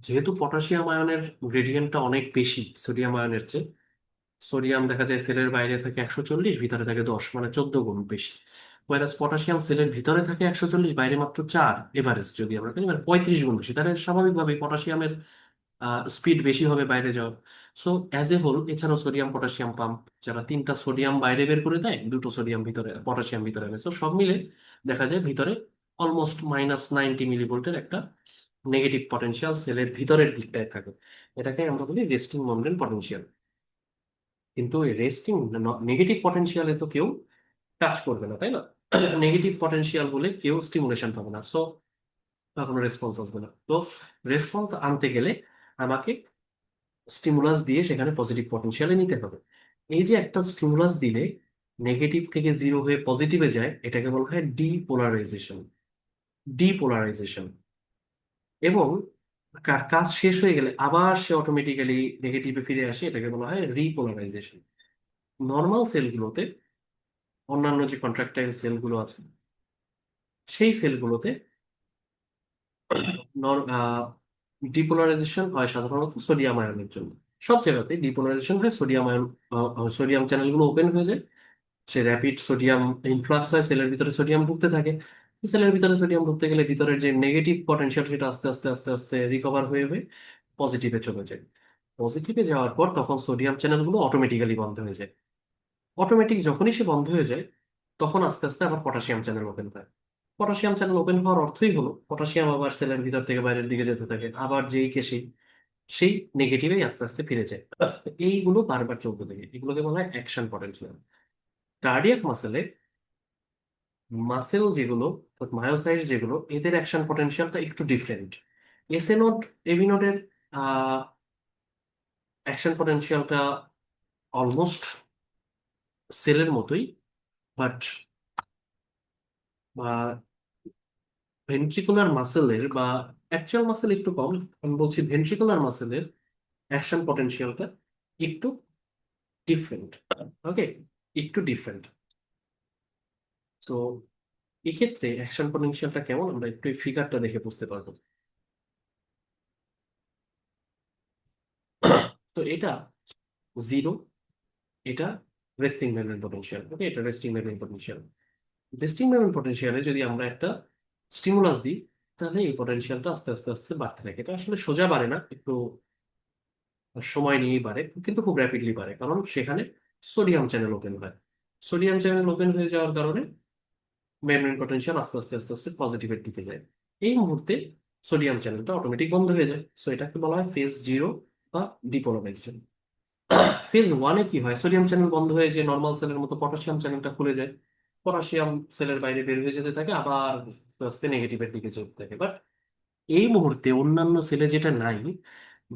যেহেতু পটাশিয়াম আয়নের গ্রেডিয়েন্টটা অনেক বেশি সোডিয়াম আয়নের চেয়ে, সোডিয়াম দেখা যায় সেলের বাইরে থাকে 140, ভিতরে থাকে 10, মানে 14 গুণ বেশি। ওয়ারাস পটাশিয়াম সেলের ভিতরে থাকে 140, বাইরে মাত্র 4, এভারেজ যদি আমরা করি, মানে 35 গুণ বেশি। তাহলে স্বাভাবিকভাবেই পটাশিয়ামের স্পিড বেশি হবে বাইরে যাওয়ার। সো অ্যাজ এ হোল, এছাড়াও সোডিয়াম পটাশিয়াম পাম্প, যারা 3টা সোডিয়াম বাইরে বের করে দেয়, 2টো সোডিয়াম ভিতরে, পটাশিয়াম ভিতরে আনে, সো সব মিলে দেখা যায় ভিতরে অলমোস্ট -90 মিলিভোল্টের একটা নেগেটিভ পটেনশিয়াল সেলের ভিতরের দিকটায় থাকে। এটাকে আমরা বলি রেস্টিং মেমব্রেন পটেনশিয়াল। কিন্তু এই রেস্টিং নেগেটিভ পটেনশিয়ালে তো কেউ টাচ করবে না, তাই না? নেগেটিভ পটেনশিয়াল বলে কেউ স্টিমুলেশন পাবে না, সো কোনো রেসপন্স আসবে না। তো রেসপন্স আনতে গেলে আমাকে স্টিমুলাস দিয়ে সেখানে পজিটিভ পটেনশিয়ালে নিতে হবে। এই যে একটা স্টিমুলাস দিলে নেগেটিভ থেকে জিরো হয়ে পজিটিভে যায়, এটাকে বলা হয় ডিপোলারাইজেশন। ডিপোলারাইজেশন। এবং কাজ শেষ হয়ে গেলে আবার সে অটোমেটিক্যালি নেগেটিভে ফিরে আসে, এটাকে বলা হয় রিপোলারাইজেশন। নর্মাল সেলগুলোতে, অন্যান্য যে কন্ট্রাকটাইল সেলগুলো আছে, সেই সেলগুলোতে ডিপোলারাইজেশন হয় সাধারণত সোডিয়াম আয়নের জন্য। সব জায়গাতে ডিপোলারাইজেশন হয় সোডিয়াম আয়ন, সোডিয়াম চ্যানেলগুলো ওপেন হয়ে যায়, সে র্যাপিড সোডিয়াম ইনফ্লাক্স হয়, সেলের ভিতরে সোডিয়াম ঢুকতে থাকে। সেলের ভিতরে সোডিয়াম ঢুকতে গেলে ভিতরের যে নেগেটিভ পটেনশিয়াল সেটা আস্তে আস্তে আস্তে আস্তে রিকভার হয়ে হয়ে পজিটিভে চলে যায়। পজিটিভে যাওয়ার পর তখন সোডিয়াম চ্যানেলগুলো অটোমেটিক্যালি বন্ধ হয়ে যায়। অটোমেটিক যখনই সে বন্ধ হয়ে যায়, তখন আস্তে আস্তে আবার পটাশিয়াম চ্যানেল ওপেন হয়। পটাশিয়াম চ্যানেল ওপেন হওয়ার অর্থই হলো পটাশিয়াম আবার সেলের ভিতর থেকে বাইরের দিকে যেতে থাকে, আবার যেই কে সেই সেই নেগেটিভেই আস্তে আস্তে ফিরে যায়। এইগুলো বারবার চলতে থাকে, এগুলোকে বলা হয় অ্যাকশন পটেনশিয়াল। কার্ডিয়াক মাসেলে, মাসেল যেগুলো, মায়োসাইটস যেগুলো, এদের অ্যাকশন পটেনশিয়ালটা একটু ডিফারেন্ট। এসএ নোড, এবি নোডের অ্যাকশন পটেনশিয়ালটা অলমোস্ট সেলের মতোই, বাট ভেন্ট্রিকুলার মাসেলের বা অ্যাকচুয়াল মাসেল একটু কম, আমি বলছি ভেন্ট্রিকুলার মাসেলের অ্যাকশন পটেনশিয়ালটা একটু ডিফারেন্ট। ওকে, একটু ডিফারেন্ট। তো এক্ষেত্রে অ্যাকশন পটেনশিয়ালটা কেমন আমরা একটু এই ফিগারটা দেখে বুঝতে পারবো। তো এটা জিরো, এটা রেস্টিং মেমব্রেন পটেনশিয়াল। ওকে, এটা resting membrane potential. Resting membrane পটেনশিয়ালে যদি আমরা একটা স্টিমুলাস দিই, তাহলে এই পটেনশিয়ালটা আস্তে আস্তে আস্তে বাড়তে থাকে। এটা আসলে সোজা বাড়ে না, একটু সময় নিয়েই বাড়ে, কিন্তু খুব র্যাপিডলি বাড়ে, কারণ সেখানে সোডিয়াম চ্যানেল ওপেন হয়। সোডিয়াম চ্যানেল ওপেন হয়ে যাওয়ার কারণে মেমব্রেন পটেনশিয়াল আস্তে আস্তে আস্তে আস্তে পজিটিভের দিকে যায়। এই মুহূর্তে সোডিয়াম চ্যানেলটা অটোমেটিক বন্ধ হয়ে যায়। সো এটাকে বলা হয় ফেজ জিরো বা ডিপোলারাইজেশন। ফেজ ওয়ানে কি হয়, সোডিয়াম চ্যানেল বন্ধ হয়ে যে নর্মাল সেলের মতো পটাশিয়াম চ্যানেলটা খুলে যায়। পটাশিয়াম সেলের বাইরে বের হয়ে যেতে থাকে, আবার আস্তে আস্তে নেগেটিভের দিকে যেতে থাকে। বাট এই মুহূর্তে অন্যান্য সেলে যেটা নাই,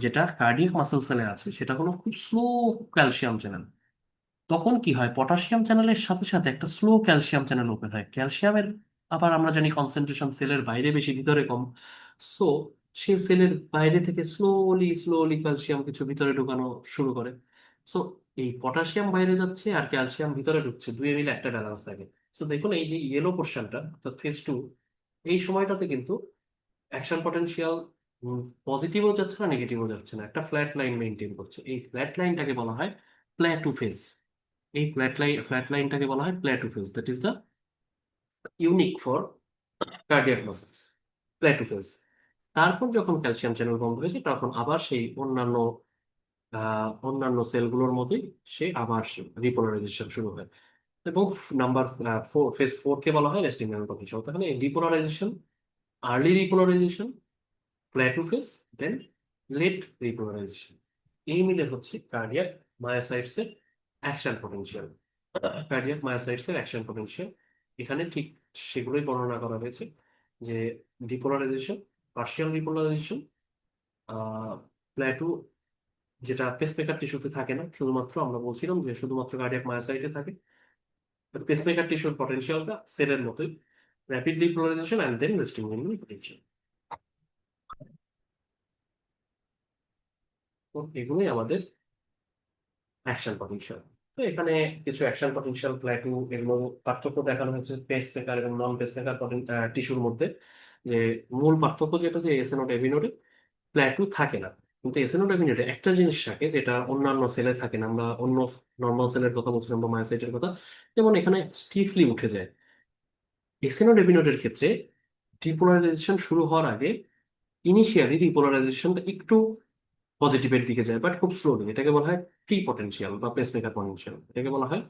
যেটা কার্ডিয়াক মাসল সেলে আছে, সেটা হলো খুব স্লো ক্যালসিয়াম চ্যানেল। তখন কি হয়, পটাশিয়াম চ্যানেলের সাথে সাথে একটা স্লো ক্যালসিয়াম চ্যানেল ওপেন হয়। ক্যালসিয়ামের আবার আমরা জানি কনসেন্ট্রেশন সেলের বাইরে বেশি, ভিতরে কম। সো সে সেলের বাইরে থেকে স্লোলি স্লোলি ক্যালসিয়াম কিছু ভিতরে ঢোকানো শুরু করে। সো এই পটাশিয়াম বাইরে যাচ্ছে আর ক্যালসিয়াম ভিতরে ঢুকছে, দুয়ে মিলে একটা ব্যালেন্স থাকে। সো দেখুন এই যে ইয়েলো পোর্শনটা, অর্থাৎ ফেজ টু, এই সময়টাতে কিন্তু অ্যাকশন পটেনশিয়াল পজিটিভও যাচ্ছে না, নেগেটিভও যাচ্ছে না, একটা ফ্ল্যাট লাইন মেনটেন করছে। এই ফ্ল্যাট লাইনটাকে বলা হয় প্ল্যাটু ফেজ। এই ফ্ল্যাট লাইনটাকে বলা হয় plateau phase, that is the unique for cardiac muscles, plateau phase. তারপর যখন ক্যালসিয়াম চ্যানেল বন্ধ হয়েছে, তখন আবার সেই অন্যান্য সেলগুলোর মতোই সে আবার রিপোলারাইজেশন শুরু হয়। এবং নাম্বার ফেজ ফোর কে বলা হয় রেস্টিং মেমব্রেন পটেনশিয়াল। তাহলে depolarization, early repolarization, plateau phase, then late repolarization, এই মিলে হচ্ছে কার্ডিয়াক মায়োসাইটস এর অ্যাকশন পটেনশিয়াল। কার্ডিয়াক মায়োসাইটস এর অ্যাকশন পটেনশিয়াল এখানে ঠিক সেগুলোই বর্ণনা করা হয়েছে, যে ডিপোলারাইজেশন, পার্শিয়াল রিপোলারাইজেশন, প্ল্যাটু, যেটা পেসমেকার টিস্যুতে থাকে না, শুধুমাত্র আমরা বলছিলাম যে শুধুমাত্র কার্ডিয়াক মায়োসাইটে থাকে। পেসমেকার টিস্যুর পটেনশিয়ালটা সেলের মতোই, rapid repolarization and then resting membrane potential. তো এগুলোই আমাদের অ্যাকশন পটেনশিয়াল। তো এখানে কিছু অ্যাকশন পটেনশিয়াল, প্ল্যাটু, এগুলো পার্থক্য দেখানো হয়েছে পেস মেকার এবং নন পেস মেকার টিস্যুর মধ্যে। যে মূল পার্থক্য যেটা, যে এস নোড এবি নোডে প্ল্যাটু থাকে না, কিন্তু এস নোড এবি নোডে একটা জিনিস থাকে যেটা অন্যান্য সেলে থাকে না। আমরা অন্য নর্মাল সেলের কথা বলছিলাম বা মায়োসাইটের কথা, যেমন এখানে স্টিফলি উঠে যায়। এস নোড এবি নোডের ক্ষেত্রে ডিপোলারাইজেশন শুরু হওয়ার আগে ইনিশিয়ালি রিপোলারাইজেশনটা একটু পজিটিভের দিকে যায়, বাট খুব স্লোলি। এটাকে বলা হয় প্রি পটেনশিয়াল বা পেসমেকার পটেনশিয়াল। এটাকে বলা হয়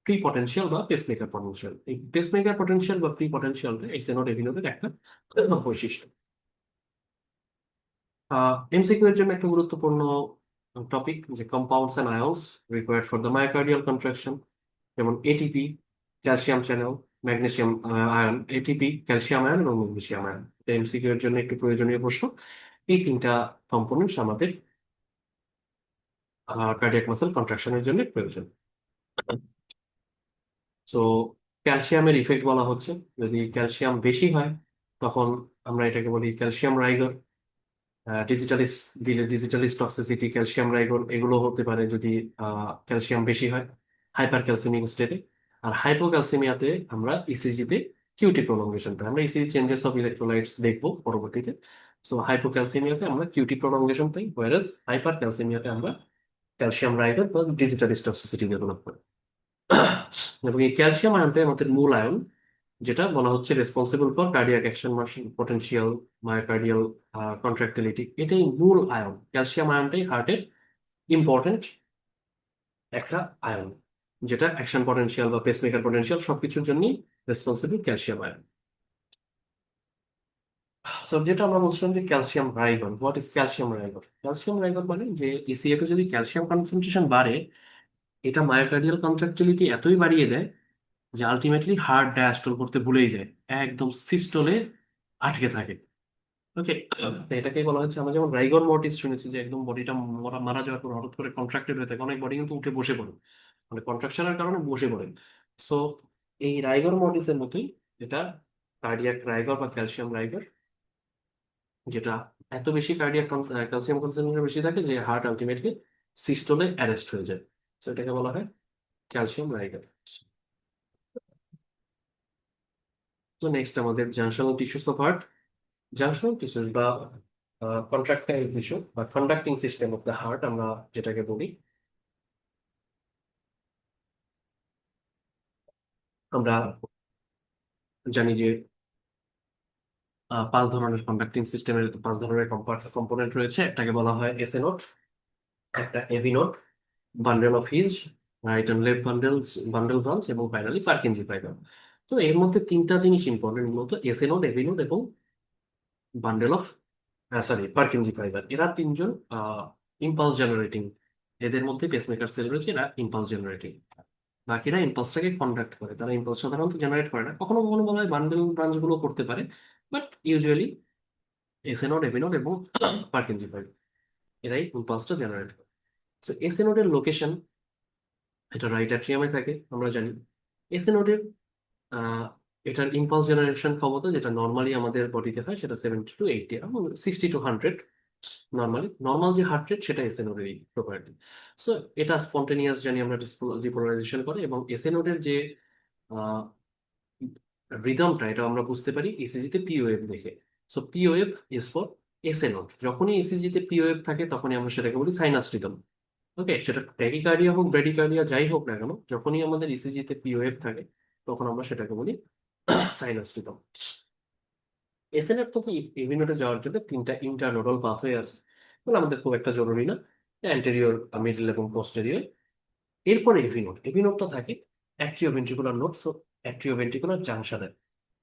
প্রি পটেনশিয়াল বা পেসমেকার পটেনশিয়াল। এই পেসমেকার পটেনশিয়াল বা প্রি পটেনশিয়ালটা এক্সেনোড এভিনোডের একটা বৈশিষ্ট্য। এমসিকিউ এর জন্য একটা গুরুত্বপূর্ণ টপিক, যে compounds and ions required for the myocardial contraction, যেমন ATP, calcium channel, magnesium ion, ATP, calcium ion এবং ম্যাগনেসিয়াম আয়ন। এটা এমসিকিউ এর জন্য একটু প্রয়োজনীয় প্রশ্ন। এই তিনটা কম্পোনেন্টস আমাদের কার্ডিয়াক মাসেল কন্ট্রাকশনের জন্য প্রয়োজন। সো ক্যালসিয়ামের ইফেক্ট বলা হচ্ছে, যদি ক্যালসিয়াম বেশি হয় তখন আমরা এটাকে বলি ক্যালসিয়াম রাইগর। ডিজিটালিস দিলে ডিজিটালিস টক্সিসিটি, ক্যালসিয়াম রাইগর, এগুলো হতে পারে যদি ক্যালসিয়াম বেশি হয় হাইপার ক্যালসিমিক স্টেটে। আর হাইপোক্যালসিমিয়াতে আমরা ইসিজিতে কিউটি প্রolongation পাই। আমরা ইসিজি চেঞ্জেস অফ ইলেকট্রোলাইটস দেখবো পরবর্তীতে। সো হাইপোক্যালসিমিয়াতে আমরা কিউটি প্রolongation পাই, ওয়ারাস হাইপার ক্যালসিমিয়াতে আমরা ক্যালসিয়াম রাইগর বা ডিজিটালিস টক্সিসিটি ডেভেলপ করি। এবং এই ক্যালসিয়াম আয়নটাই আমাদের মূল আয়ন, যেটা বলা হচ্ছে responsible for cardiac action potential, myocardial contractility. এটাই মূল আয়ন। ক্যালসিয়াম আয়নটাই হার্টের ইম্পর্টেন্ট একটা আয়ন, যেটা অ্যাকশন পটেনশিয়াল বা পেসমেকার পটেনশিয়াল সবকিছুর জন্যই রেসপন্সিবল ক্যালসিয়াম আয়ন। সো যেটা আমরা বলছিলাম যে calcium rigor, what is calcium rigor? Calcium rigor মানে যে ইসিএফ এ যদি ক্যালসিয়াম কনসেন্ট্রেশন বাড়ে, এটা মায়োকার্ডিয়াল কন্ট্রাক্টিলিটি এতই বাড়িয়ে দেয় যে আলটিমেটলি হার্ট ডায়াস্টল করতে ভুলেই যায়, একদম সিস্টোলে আটকে থাকে। ওকে, তো এটাকেই বলা হচ্ছে, আমরা যেমন রাইগর মর্টিস শুনেছি, যে একদম বডিটা মারা যাওয়ার পর হঠাৎ করে কন্ট্রাক্টেড হয়ে থাকে, অনেক বডি কিন্তু উঠে বসে পড়ে, মানে কন্ট্রাকশনের কারণে বসে পড়ে। সো এই রাইগর মর্টিসের মতোই এটা কার্ডিয়াক রাইগর বা ক্যালসিয়াম রাইগর, যেটা এত বেশি কার্ডিয়াক ক্যালসিয়াম কনসেন্ট্রেশন বেশি থাকে যে হার্ট আলটিমেটলি সিস্টোলে অ্যারেস্ট হয়ে যায়। তো এটাকে বলা হয় ক্যালসিয়াম রাইগার। তো নেক্সট আমাদের junctional tissues of heart. Junctional tissues বা কন্ট্রাক্টাইল টিস্যু বা conducting system of the heart আমরা যেটাকে বলি, আমরা জানি যে পাঁচ ধরনের কন্ডাক্টিং সিস্টেমের পাঁচ ধরনের কম্পোনেন্ট রয়েছে। একটাকে বলা হয় এসএ নোড, একটা AV node, bundle of His, right and left bundle branch, এবং ফাইনালি পার্কিনজি ফাইবার। তো এর মধ্যে তিনটা জিনিস ইম্পর্টেন্ট, মূলত এসএ নোড, এভি নোড এবং bundle of sorry Purkinje fibre. এরা তিনজন ইম্পালস জেনারেটিং। এদের মধ্যে পেসমেকার সেল রয়েছে, এরা ইম্পালস জেনারেটিং। বাকিরা ইম্পালসটাকে কন্ডাক্ট করে, তারা ইম্পালস সাধারণত জেনারেট করে না, কখনো কখনো বলা হয় বান্ডেল ব্রাঞ্চ গুলো করতে পারে, but usually SA node, AV node এবং পার্কিনজি ফাইবার এরাই ইম্পালসটা জেনারেট করে। তো এসএ নোডের লোকেশন, এটা রাইট অ্যাট্রিয়ামে থাকে আমরা জানি। এসএ নোডের আহ, এটার ইম্পালস জেনারেশন ক্ষমতা যেটা নর্মালি আমাদের বডিতে হয় সেটা 70 to 80 এবং 60 to 100। নর্মাল যে হার্ট রেট সেটা এসএনওডেরই প্রপার্টি। সো এটা স্পন্টেনিয়াস জানি আমরা, ডিপোলারাইজেশন করে, এবং এসএনওডের যে রিদমটা এটা আমরা বুঝতে পারি ইসিজিতে পিওএফ দেখে। So POF is for SA node. যখনই ইসিজিতে পিওএফ থাকে তখনই আমরা সেটাকে বলি সাইনাস রিদম। ওকে, সেটা ট্যাকিকার্ডিয়া হোক ব্রেডিকার্ডিয়া যাই হোক না কেন, যখনই আমাদের ইসিজিতে পিওএফ থাকে তখন আমরা সেটাকে বলি সাইনাস রিদম। এসএনএফ থেকে ইভিনোডে যাওয়ার জন্য তিনটা ইন্টারনোডাল পাথওয়ে আছে, মানে আমাদের খুব একটা জরুরি না, অ্যান্টেরিয়র, মিডল এবং পোস্টেরিয়র। এরপরে এভিনোড, এভিনোডটা থাকে অ্যাট্রিওভেন্ট্রিকুলার নোড, সো অ্যাট্রিওভেন্ট্রিকুলার জাংশনে।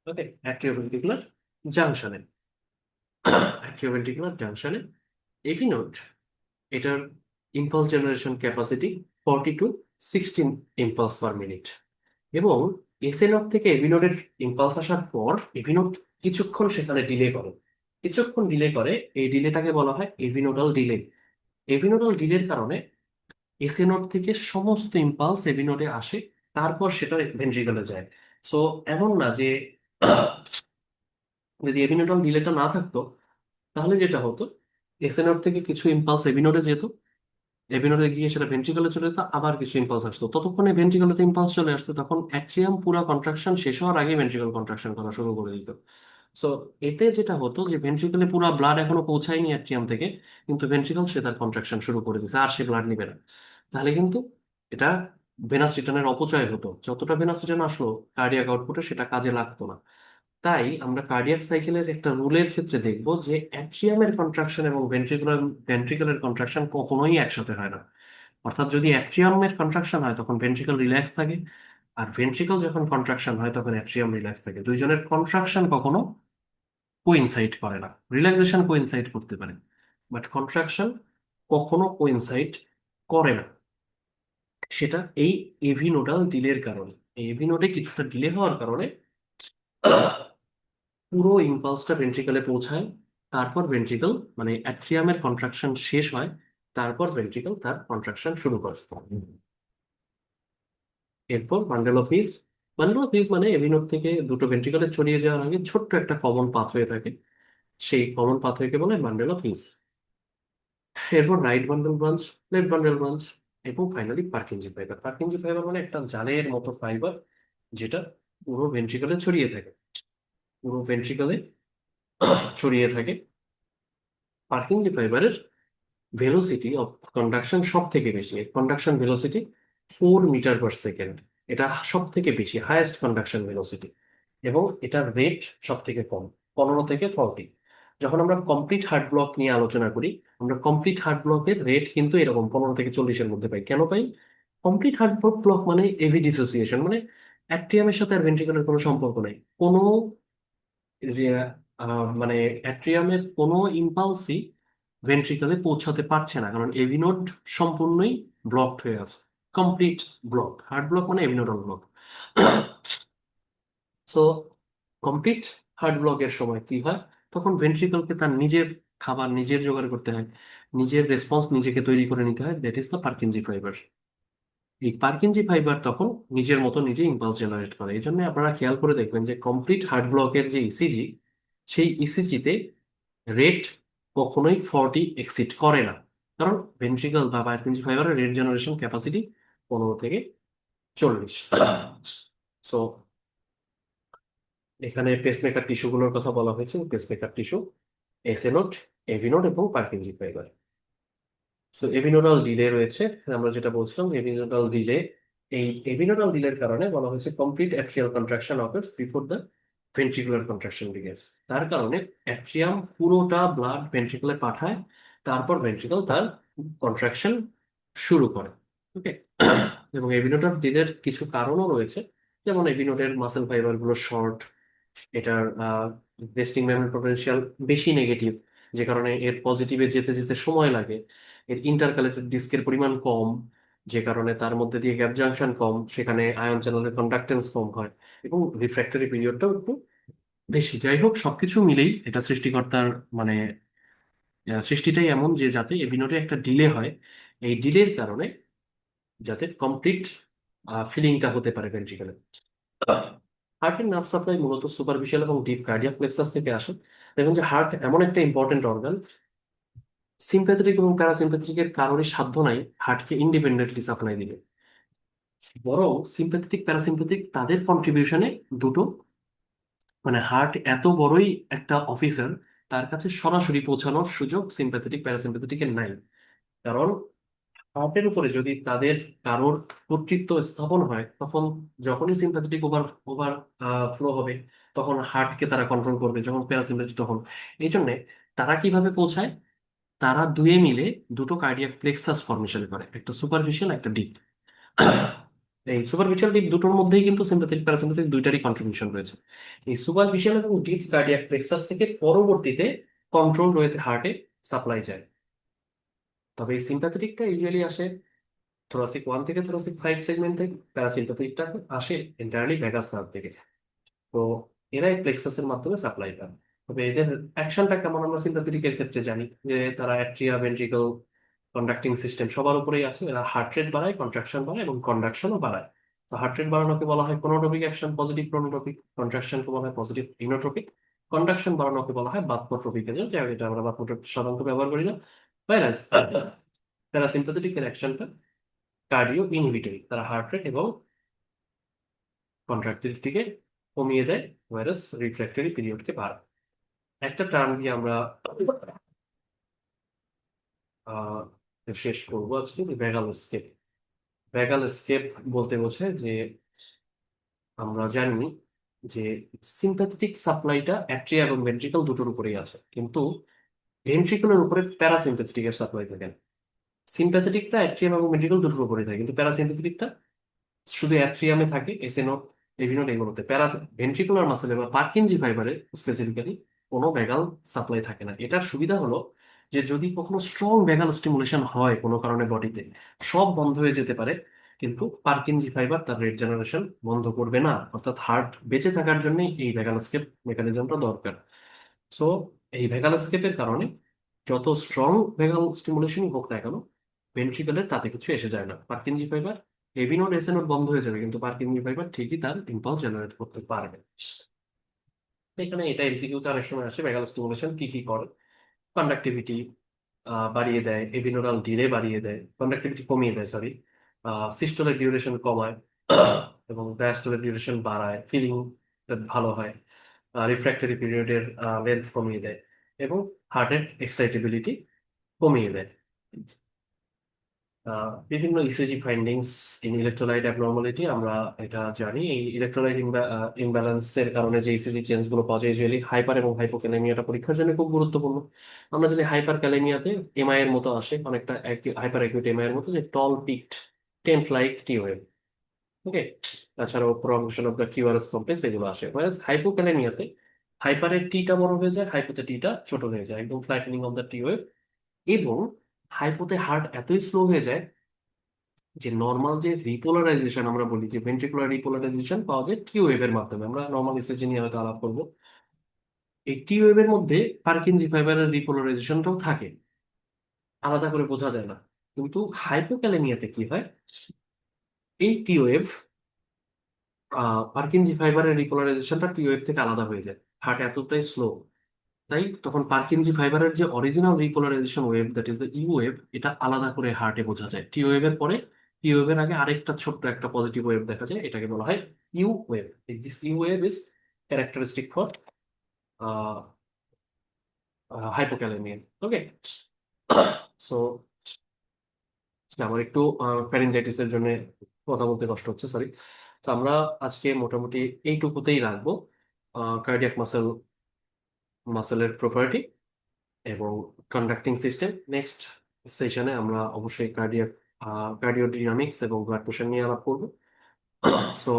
ওকে, অ্যাট্রিওভেন্ট্রিকুলার জাংশনে, অ্যাট্রিওভেন্ট্রিকুলার জাংশনে এভিনোড। এটার impulse generation capacity 40 to 16 impulse per minute. এবং এসএনওড থেকে এভিনোডের ইম্পালস আসার পর এভিনোড কিছুক্ষণ সেখানে ডিলে করে, কিছুক্ষণ ডিলে করে। এই ডিলেটাকে বলা হয় এভিনোডাল ডিলে। এভিনোডাল ডিলের কারণে এসএনওড থেকে সমস্ত ইম্পালস এভিনোডে আসে, তারপর সেটা ভেন্ট্রিকলে যায়। সো এমন না যে যদি এভিনোডাল ডিলেটা না থাকতো তাহলে যেটা হতো, এসএনওড থেকে কিছু ইম্পালস এভিনোডে যেত, এভিনোডে গিয়ে সেটা ভেন্ট্রিকলে চলে যেত, আবার কিছু ইম্পালস আসতো, ততক্ষণে ভেন্ট্রিকলেতে ইম্পালস চলে আসছে, তখন অ্যাট্রিয়াম পুরো কন্ট্রাকশন শেষ হওয়ার আগে ভেন্ট্রিকল কন্ট্রাকশন করা শুরু করে দিত। সো এতে যেটা হতো যে ভেন্ট্রিকলে পুরো ব্লাড এখনো পৌঁছায়নি অ্যাট্রিয়াম থেকে, কিন্তু ভেন্ট্রিকল সে তার কন্ট্রাকশন শুরু করে দিচ্ছে, আর সে ব্লাড নিবে না। তাহলে কিন্তু এটা ভেনাস রিটার্নের অপচয় হতো, যতটা ভেনাস রিটার্ন আসলো কার্ডিয়াক আউটপুটে সেটা কাজে লাগতো না। তাই আমরা কার্ডিয়াক সাইকেলের একটা রুলের ক্ষেত্রে দেখব যে অ্যাট্রিয়ামের কন্ট্রাকশন এবং ভেন্ট্রিকুলার কন্ট্রাকশন কখনোই একসাথে হয় না। অর্থাৎ যদি অ্যাট্রিয়ামের কন্ট্রাকশন হয় তখন ভেন্ট্রিকল রিল্যাক্স থাকে, আর ভেন্ট্রিকল যখন কন্ট্রাকশন হয় তখন অ্যাট্রিয়াম রিল্যাক্স থাকে। দুইজনের কন্ট্রাকশন কখনো কোইনসাইড করে না। রিল্যাক্সেশন কোইনসাইড করতে পারে, বাট কন্ট্রাকশন কখনো কোইনসাইড করে না। সেটা এই এভিনোডাল ডিলের কারণে, এই এভিনোডে কিছুটা ডিলে হওয়ার কারণে পুরো ইম্পালসটা ভেন্ট্রিকলে পৌঁছায়, তারপর ভেন্ট্রিকল মানে অ্যাট্রিয়ামের কন্ট্রাকশন শেষ হয়, তারপর ভেন্ট্রিকল তার কন্ট্রাকশন শুরু করে। এরপর bundle of his. Bundle of his মানে এভিনোড থেকে দুটো ভেন্ট্রিকলে ছড়িয়ে যাওয়ার আগে ছোট্ট একটা কমন পাথওয়ে থাকে, সেই কমন পাথওয়েকে বলে বান্ডেল অফ হিজ। এরপর right bundle branch, left bundle branch, এবং finally Purkinje fiber. Purkinje fiber মানে একটা জালের মতো ফাইবার যেটা পুরো ভেন্ট্রিকলে ছড়িয়ে থাকে, পুরো ভেন্ট্রিকলে ছড়িয়ে থাকে। পার্কিনজি ফাইবারের ভেলোসিটি অফ কন্ডাকশন সব থেকে বেশি, conduction velocity 4 metre per second. এটা সব থেকে বেশি, হাইয়েস্ট কন্ডাকশন ভেলোসিটি, এবং এটার রেট সব থেকে কম, 15 থেকে 40। যখন আমরা কমপ্লিট হার্ট ব্লক নিয়ে আলোচনা করি, আমরা কমপ্লিট হার্ট ব্লকের রেট কিন্তু এরকম 15 থেকে 40-এর মধ্যে পাই। কেন পাই? কমপ্লিট হার্ট ব্লক মানে এভি ডিসোসিয়েশন, মানে অ্যাট্রিয়ামের সাথে আর ভেন্ট্রিকলের কোনো সম্পর্ক নেই, কোনো মানে অ্যাট্রিয়ামের কোনো ইম্পালসই ভেন্ট্রিকলে পৌঁছাতে পারছে না, কারণ এভিনোড সম্পূর্ণই ব্লকড হয়ে আছে। কমপ্লিট ব্লক, হার্ট ব্লক মানে এভিনোডাল ব্লক। সো কমপ্লিট হার্ট ব্লকের সময় কি হয়, তখন ভেন্ট্রিকলকে তার নিজের খাবার নিজের জোগাড় করতে হয়, নিজের রেসপন্স নিজেকে তৈরি করে নিতে হয়, that is the Purkinje fibre. এই পার্কিনজি ফাইবার তখন নিজের মতো নিজে ইম্পালস জেনারেট করে। এই জন্য আপনারা খেয়াল করে দেখবেন যে কমপ্লিট হার্ট ব্লকের যে ইসিজি, সেই ইসিজিতে রেট কখনোই 40 এক্সিড করে না, কারণ ভেন্ট্রিকল বা পারকিনজি ফাইবারের রেট জেনারেশন ক্যাপাসিটি 15 থেকে 40। সো এখানে পেসমেকার টিস্যুগুলোর কথা বলা হয়েছে, pacemaker tissue SA node, AV node এবং Purkinje fibre. So AV nodal delay রয়েছে, আমরা যেটা বলছিলাম এভিনোডাল ডিলে। এই এভিনোডাল ডিলের কারণে বলা হয়েছে complete atrial contraction occurs before the ventricular contraction begins. তার কারণে অ্যাট্রিয়াম পুরোটা ব্লাড ভেন্ট্রিকলে পাঠায়, তারপর ভেন্ট্রিকল তার কন্ট্রাকশন শুরু করে। ওকে। এবং এভিনোডাল ডিলের কিছু কারণও রয়েছে, যেমন এভিনোডের মাসেল ফাইবার গুলো শর্ট, এটার রেস্টিং মেমোরি পোটেনশিয়াল বেশি নেগেটিভ, যে কারণে এর পজিটিভে যেতে যেতে সময় লাগে। এর ইন্টারকালেটেড ডিস্কের পরিমাণ কম, যে কারণে তার মধ্যে দিয়ে গ্যাপ জাংশন কম, সেখানে আয়ন চ্যানেলের কন্ডাক্টেন্স কম হয়, এবং রিফ্র্যাক্টরি পিরিয়ডটাও একটু বেশি। যাই হোক, সবকিছু মিলেই এটা সৃষ্টিকর্তার মানে সৃষ্টিটাই এমন যে যাতে এভিনোডে একটা ডিলে হয়, এই ডিলের কারণে যাতে কমপ্লিট ফিলিংটা হতে পারে ভেন্ট্রিকেলে। হার্টের নার্ভ সাপ্লাই মূলত সুপারফিশিয়াল এবং ডিপ কার্ডিয়াক প্লেক্সাস থেকে আসে। দেখুন যে হার্ট এমন একটা ইম্পর্টেন্ট অর্গান, সিম্প্যাথেটিক এবং প্যারাসিম্প্যাথেটিকের কারোরই সাধ্য নাই হার্টকে ইন্ডিপেন্ডেন্টলি সাপ্লাই দিবে, বরং সিম্প্যাথেটিক প্যারাসিম্প্যাথিক তাদের কন্ট্রিবিউশনে দুটো, মানে হার্ট এত বড়ই একটা অফিসার, তার কাছে সরাসরি পৌঁছানোর সুযোগ সিম্প্যাথেটিক প্যারাসিম্প্যাথেটিকের নাই। কারণ হার্টের উপরে যদি তাদের কারোর কর্তৃত্ব স্থাপন হয়, তখন যখনই সিম্প্যাথেটিক ওভার ওভার ফ্লো হবে, তখন হার্টকে তারা কন্ট্রোল করবে, যখন প্যারাসিম্প্যাথেটিক তখন। এই জন্যে তারা কিভাবে পৌঁছায়, তারা দুয়ে মিলে দুটো কার্ডিয়াক প্লেক্সাস ফর্মেশন করে, একটা সুপারফিশিয়াল একটা ডিপ। এই সুপারফিশিয়াল ডিপ দুটোর মধ্যেই কিন্তু সিম্প্যাথেটিক প্যারাসিম্প্যাথেটিক দুইটারই কন্ট্রিবিউশন রয়েছে। এই সুপারফিশিয়াল এবং ডিপ কার্ডিয়াক প্লেক্সাস থেকে পরবর্তীতে কন্ট্রোল রয়েছে হার্টে সাপ্লাই যায়। তবে এই সিম্প্যাথেটিকটা ইউজুয়ালি আসে থোরাসিক 1 থেকে থোরাসিক 5 সেগমেন্ট থেকে, প্যারাসিম্প্যাথেটিকটা আসে এন্টায়ারলি ভ্যাগাস নার্ভ থেকে। তো এরা এই প্লেক্সাসের মাধ্যমে সাপ্লাই পায়। তবে এদের অ্যাকশনটা কেমন আমরা সিম্প্যাথেটিকের ক্ষেত্রে জানি, যে তারা অ্যাট্রিয়া ভেন্ট্রিকল কন্ডাক্টিং সিস্টেম সবার উপরেই আছে, এরা হার্ট রেট বাড়ায়, কন্ট্রাকশন বাড়ায় এবং কন্ডাকশনও বাড়ায়। তো হার্ট রেট বাড়ানোকে বলা হয় কোনোট্রপিক অ্যাকশন, পজিটিভ ক্রোনোট্রপিক। কন্ট্রাকশনকে বলা হয় পজিটিভ ইনোট্রপিক। কন্ডাকশন বাড়ানোকে বলা হয় বাতমোট্রপিক এজেন্ট, যেটা আমরা বাতমোট্রপিক সাধারণত ব্যবহার করি না। ভাইরাস প্যারাসিম্প্যাথেটিকের অ্যাকশনটা কার্ডিও ইনহিবিটরি, তারা হার্ট রেট এবং কন্ট্রাক্টিলিটিকে কমিয়ে দেয়, ভাইরাস রিফ্র্যাক্টরি পিরিয়ডকে বাড়ায়। একটা টার্ম দিয়ে আমরা আহ, শেষ করবো আজকে, যে ভ্যাগাল স্কেপ। ভ্যাগাল স্কেপ বলতে বোঝায় যে আমরা জানি যে সিম্প্যাথেটিক সাপ্লাইটা অ্যাট্রিয়া এবং ভেন্ট্রিকল দুটোর উপরেই আছে, কিন্তু ভেন্ট্রিকলের উপরে প্যারাসিম্প্যাথেটিকের সাপ্লাই থাকে না। সিম্প্যাথেটিকটা অ্যাট্রিয়াম এবং ভেন্ট্রিকল দুটোর উপরেই থাকে, কিন্তু প্যারাসিম্প্যাথেটিকটা শুধু অ্যাট্রিয়ামে থাকে, এসএ নোড, এভি নোড এগুলোতে। ভেন্ট্রিকুলার মাসেলে বা পার্কিনজি ফাইবারে স্পেসিফিক্যালি কোনো ভ্যাগাল সাপ্লাই থাকে না। এটার সুবিধা হলো যে যদি কখনো স্ট্রং ভ্যাগাল স্টিমুলেশন হয় কোনো কারণে বডিতে, সব বন্ধ হয়ে যেতে পারে, কিন্তু পার্কিনজি ফাইবার তার রেড জেনারেশন বন্ধ করবে না। অর্থাৎ হার্ট বেঁচে থাকার জন্য এই ভ্যাগাল স্কেপ মেকানিজমটা দরকার। সো এই ভ্যাগাল স্কেপের কারণে যত স্ট্রং ভ্যাগাল স্টিমুলেশনই হোক না কেন, ভেন্ট্রিকলের তাতে কিছু এসে যায় না। Purkinje fibre, AV node SA node বন্ধ হয়ে যাবে, কিন্তু পার্কিনজি ফাইবার ঠিকই তার ইম্পালস জেনারেট করতে পারবে। এখানে এটা এমসিকিউতে অনেক সময় আসে, ভ্যাগাল স্টিমুলেশন কি কি করে। কন্ডাক্টিভিটি বাড়িয়ে দেয়, এভিনোডাল ডিলে বাড়িয়ে দেয়, কন্ডাক্টিভিটি কমিয়ে দেয়, সরি, সিস্টোলের ডিউরেশন কমায়, এবং ডায়াস্টোলের ডিউরেশন বাড়ায়, ফিলিং ভালো হয়, রিফ্র্যাক্টরি পিরিয়ডের লেন্থ কমিয়ে দেয়, এবং হার্টের এক্সাইটেবিলিটি কমিয়ে দেয়। বিভিন্ন ECG findings in electrolyte abnormality, আমরা এটা জানি। এই ইলেকট্রোলাইট ইমব্যালেন্সের কারণে যে ইসিজি চেঞ্জ গুলো পাওয়া যায়, ইউজুয়ালি হাইপার এবং হাইপোক্যালেমিয়াটা পরীক্ষার জন্য খুব গুরুত্বপূর্ণ। আমরা জানি হাইপার ক্যালেমিয়াতে এমআই এর মতো আসে, অনেকটা হাইপার অ্যাকিউট এমআই এর মতো, যে tall peaked tent like T wave. Okay. তাছাড়াও promotion of the QRS complex এগুলো আসে। হাইপোক্যালেমিয়াতে হাইপারের টিটা বড় হয়ে যায়, হাইপোতে টিটা ছোট হয়ে যায়, একদম ফ্ল্যাটেনিং অফ দ্য টি ওয়েভ। এবং হাইপোতে হার্ট এতই স্লো হয়ে যায় যে নর্মাল যে রিপোলারাইজেশন আমরা বলি, যে ভেন্ট্রিকুলার রিপোলারাইজেশন পাওয়া যায় টি ওয়েভের মাধ্যমে, আমরা নর্মাল ইসিজি নিয়ে হয়তো আলাপ করবো। এই টি ওয়েভের মধ্যে পার্কিনজি ফাইবারের রিপোলারাইজেশনটাও থাকে, আলাদা করে বোঝা যায় না। কিন্তু হাইপোক্যালেমিয়াতে কি হয়, এই টি ওয়েভ পার্কিনজি ফাইবারের রিপোলারাইজেশনটা টি ওয়েভ থেকে আলাদা হয়ে যায়, হার্ট এতটাই স্লো। তাই তখন পার্কিনজি ফাইবারের যে original repolarization wave, that is the U wave, এটা আলাদা করে হার্টে বোঝা যায়। টি ওয়েভের পরে, টি ওয়েভের আগে আরেকটা ছোট্ট একটা পজিটিভ ওয়েভ দেখা যায়, এটাকে বলা হয় U wave. This U wave is characteristic for hypokalemia. Okay, so আমার একটু ফ্যারিনজাইটিসের জন্য কথা বলতে কষ্ট হচ্ছে, সরি। তো আমরা আজকে মোটামুটি এইটুকুতেই রাখবো। কার্ডিয়াক মাসেলের প্রপার্টি এবং কন্ডাক্টিং সিস্টেম। নেক্সট সেশনে আমরা অবশ্যই কার্ডিওডিনামিক্স এবং ব্লাড প্রেশার নিয়ে আলাপ করবো। সো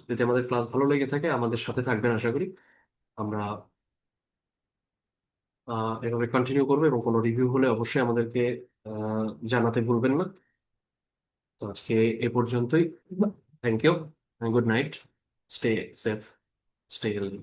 যদি আমাদের ক্লাস ভালো লেগে থাকে আমাদের সাথে থাকবেন আশা করি। আমরা এভাবে কন্টিনিউ করবো, এবং কোনো রিভিউ হলে অবশ্যই আমাদেরকে জানাতে ভুলবেন না। তো আজকে এ পর্যন্তই। Thank you, good night, stay safe, stay healthy.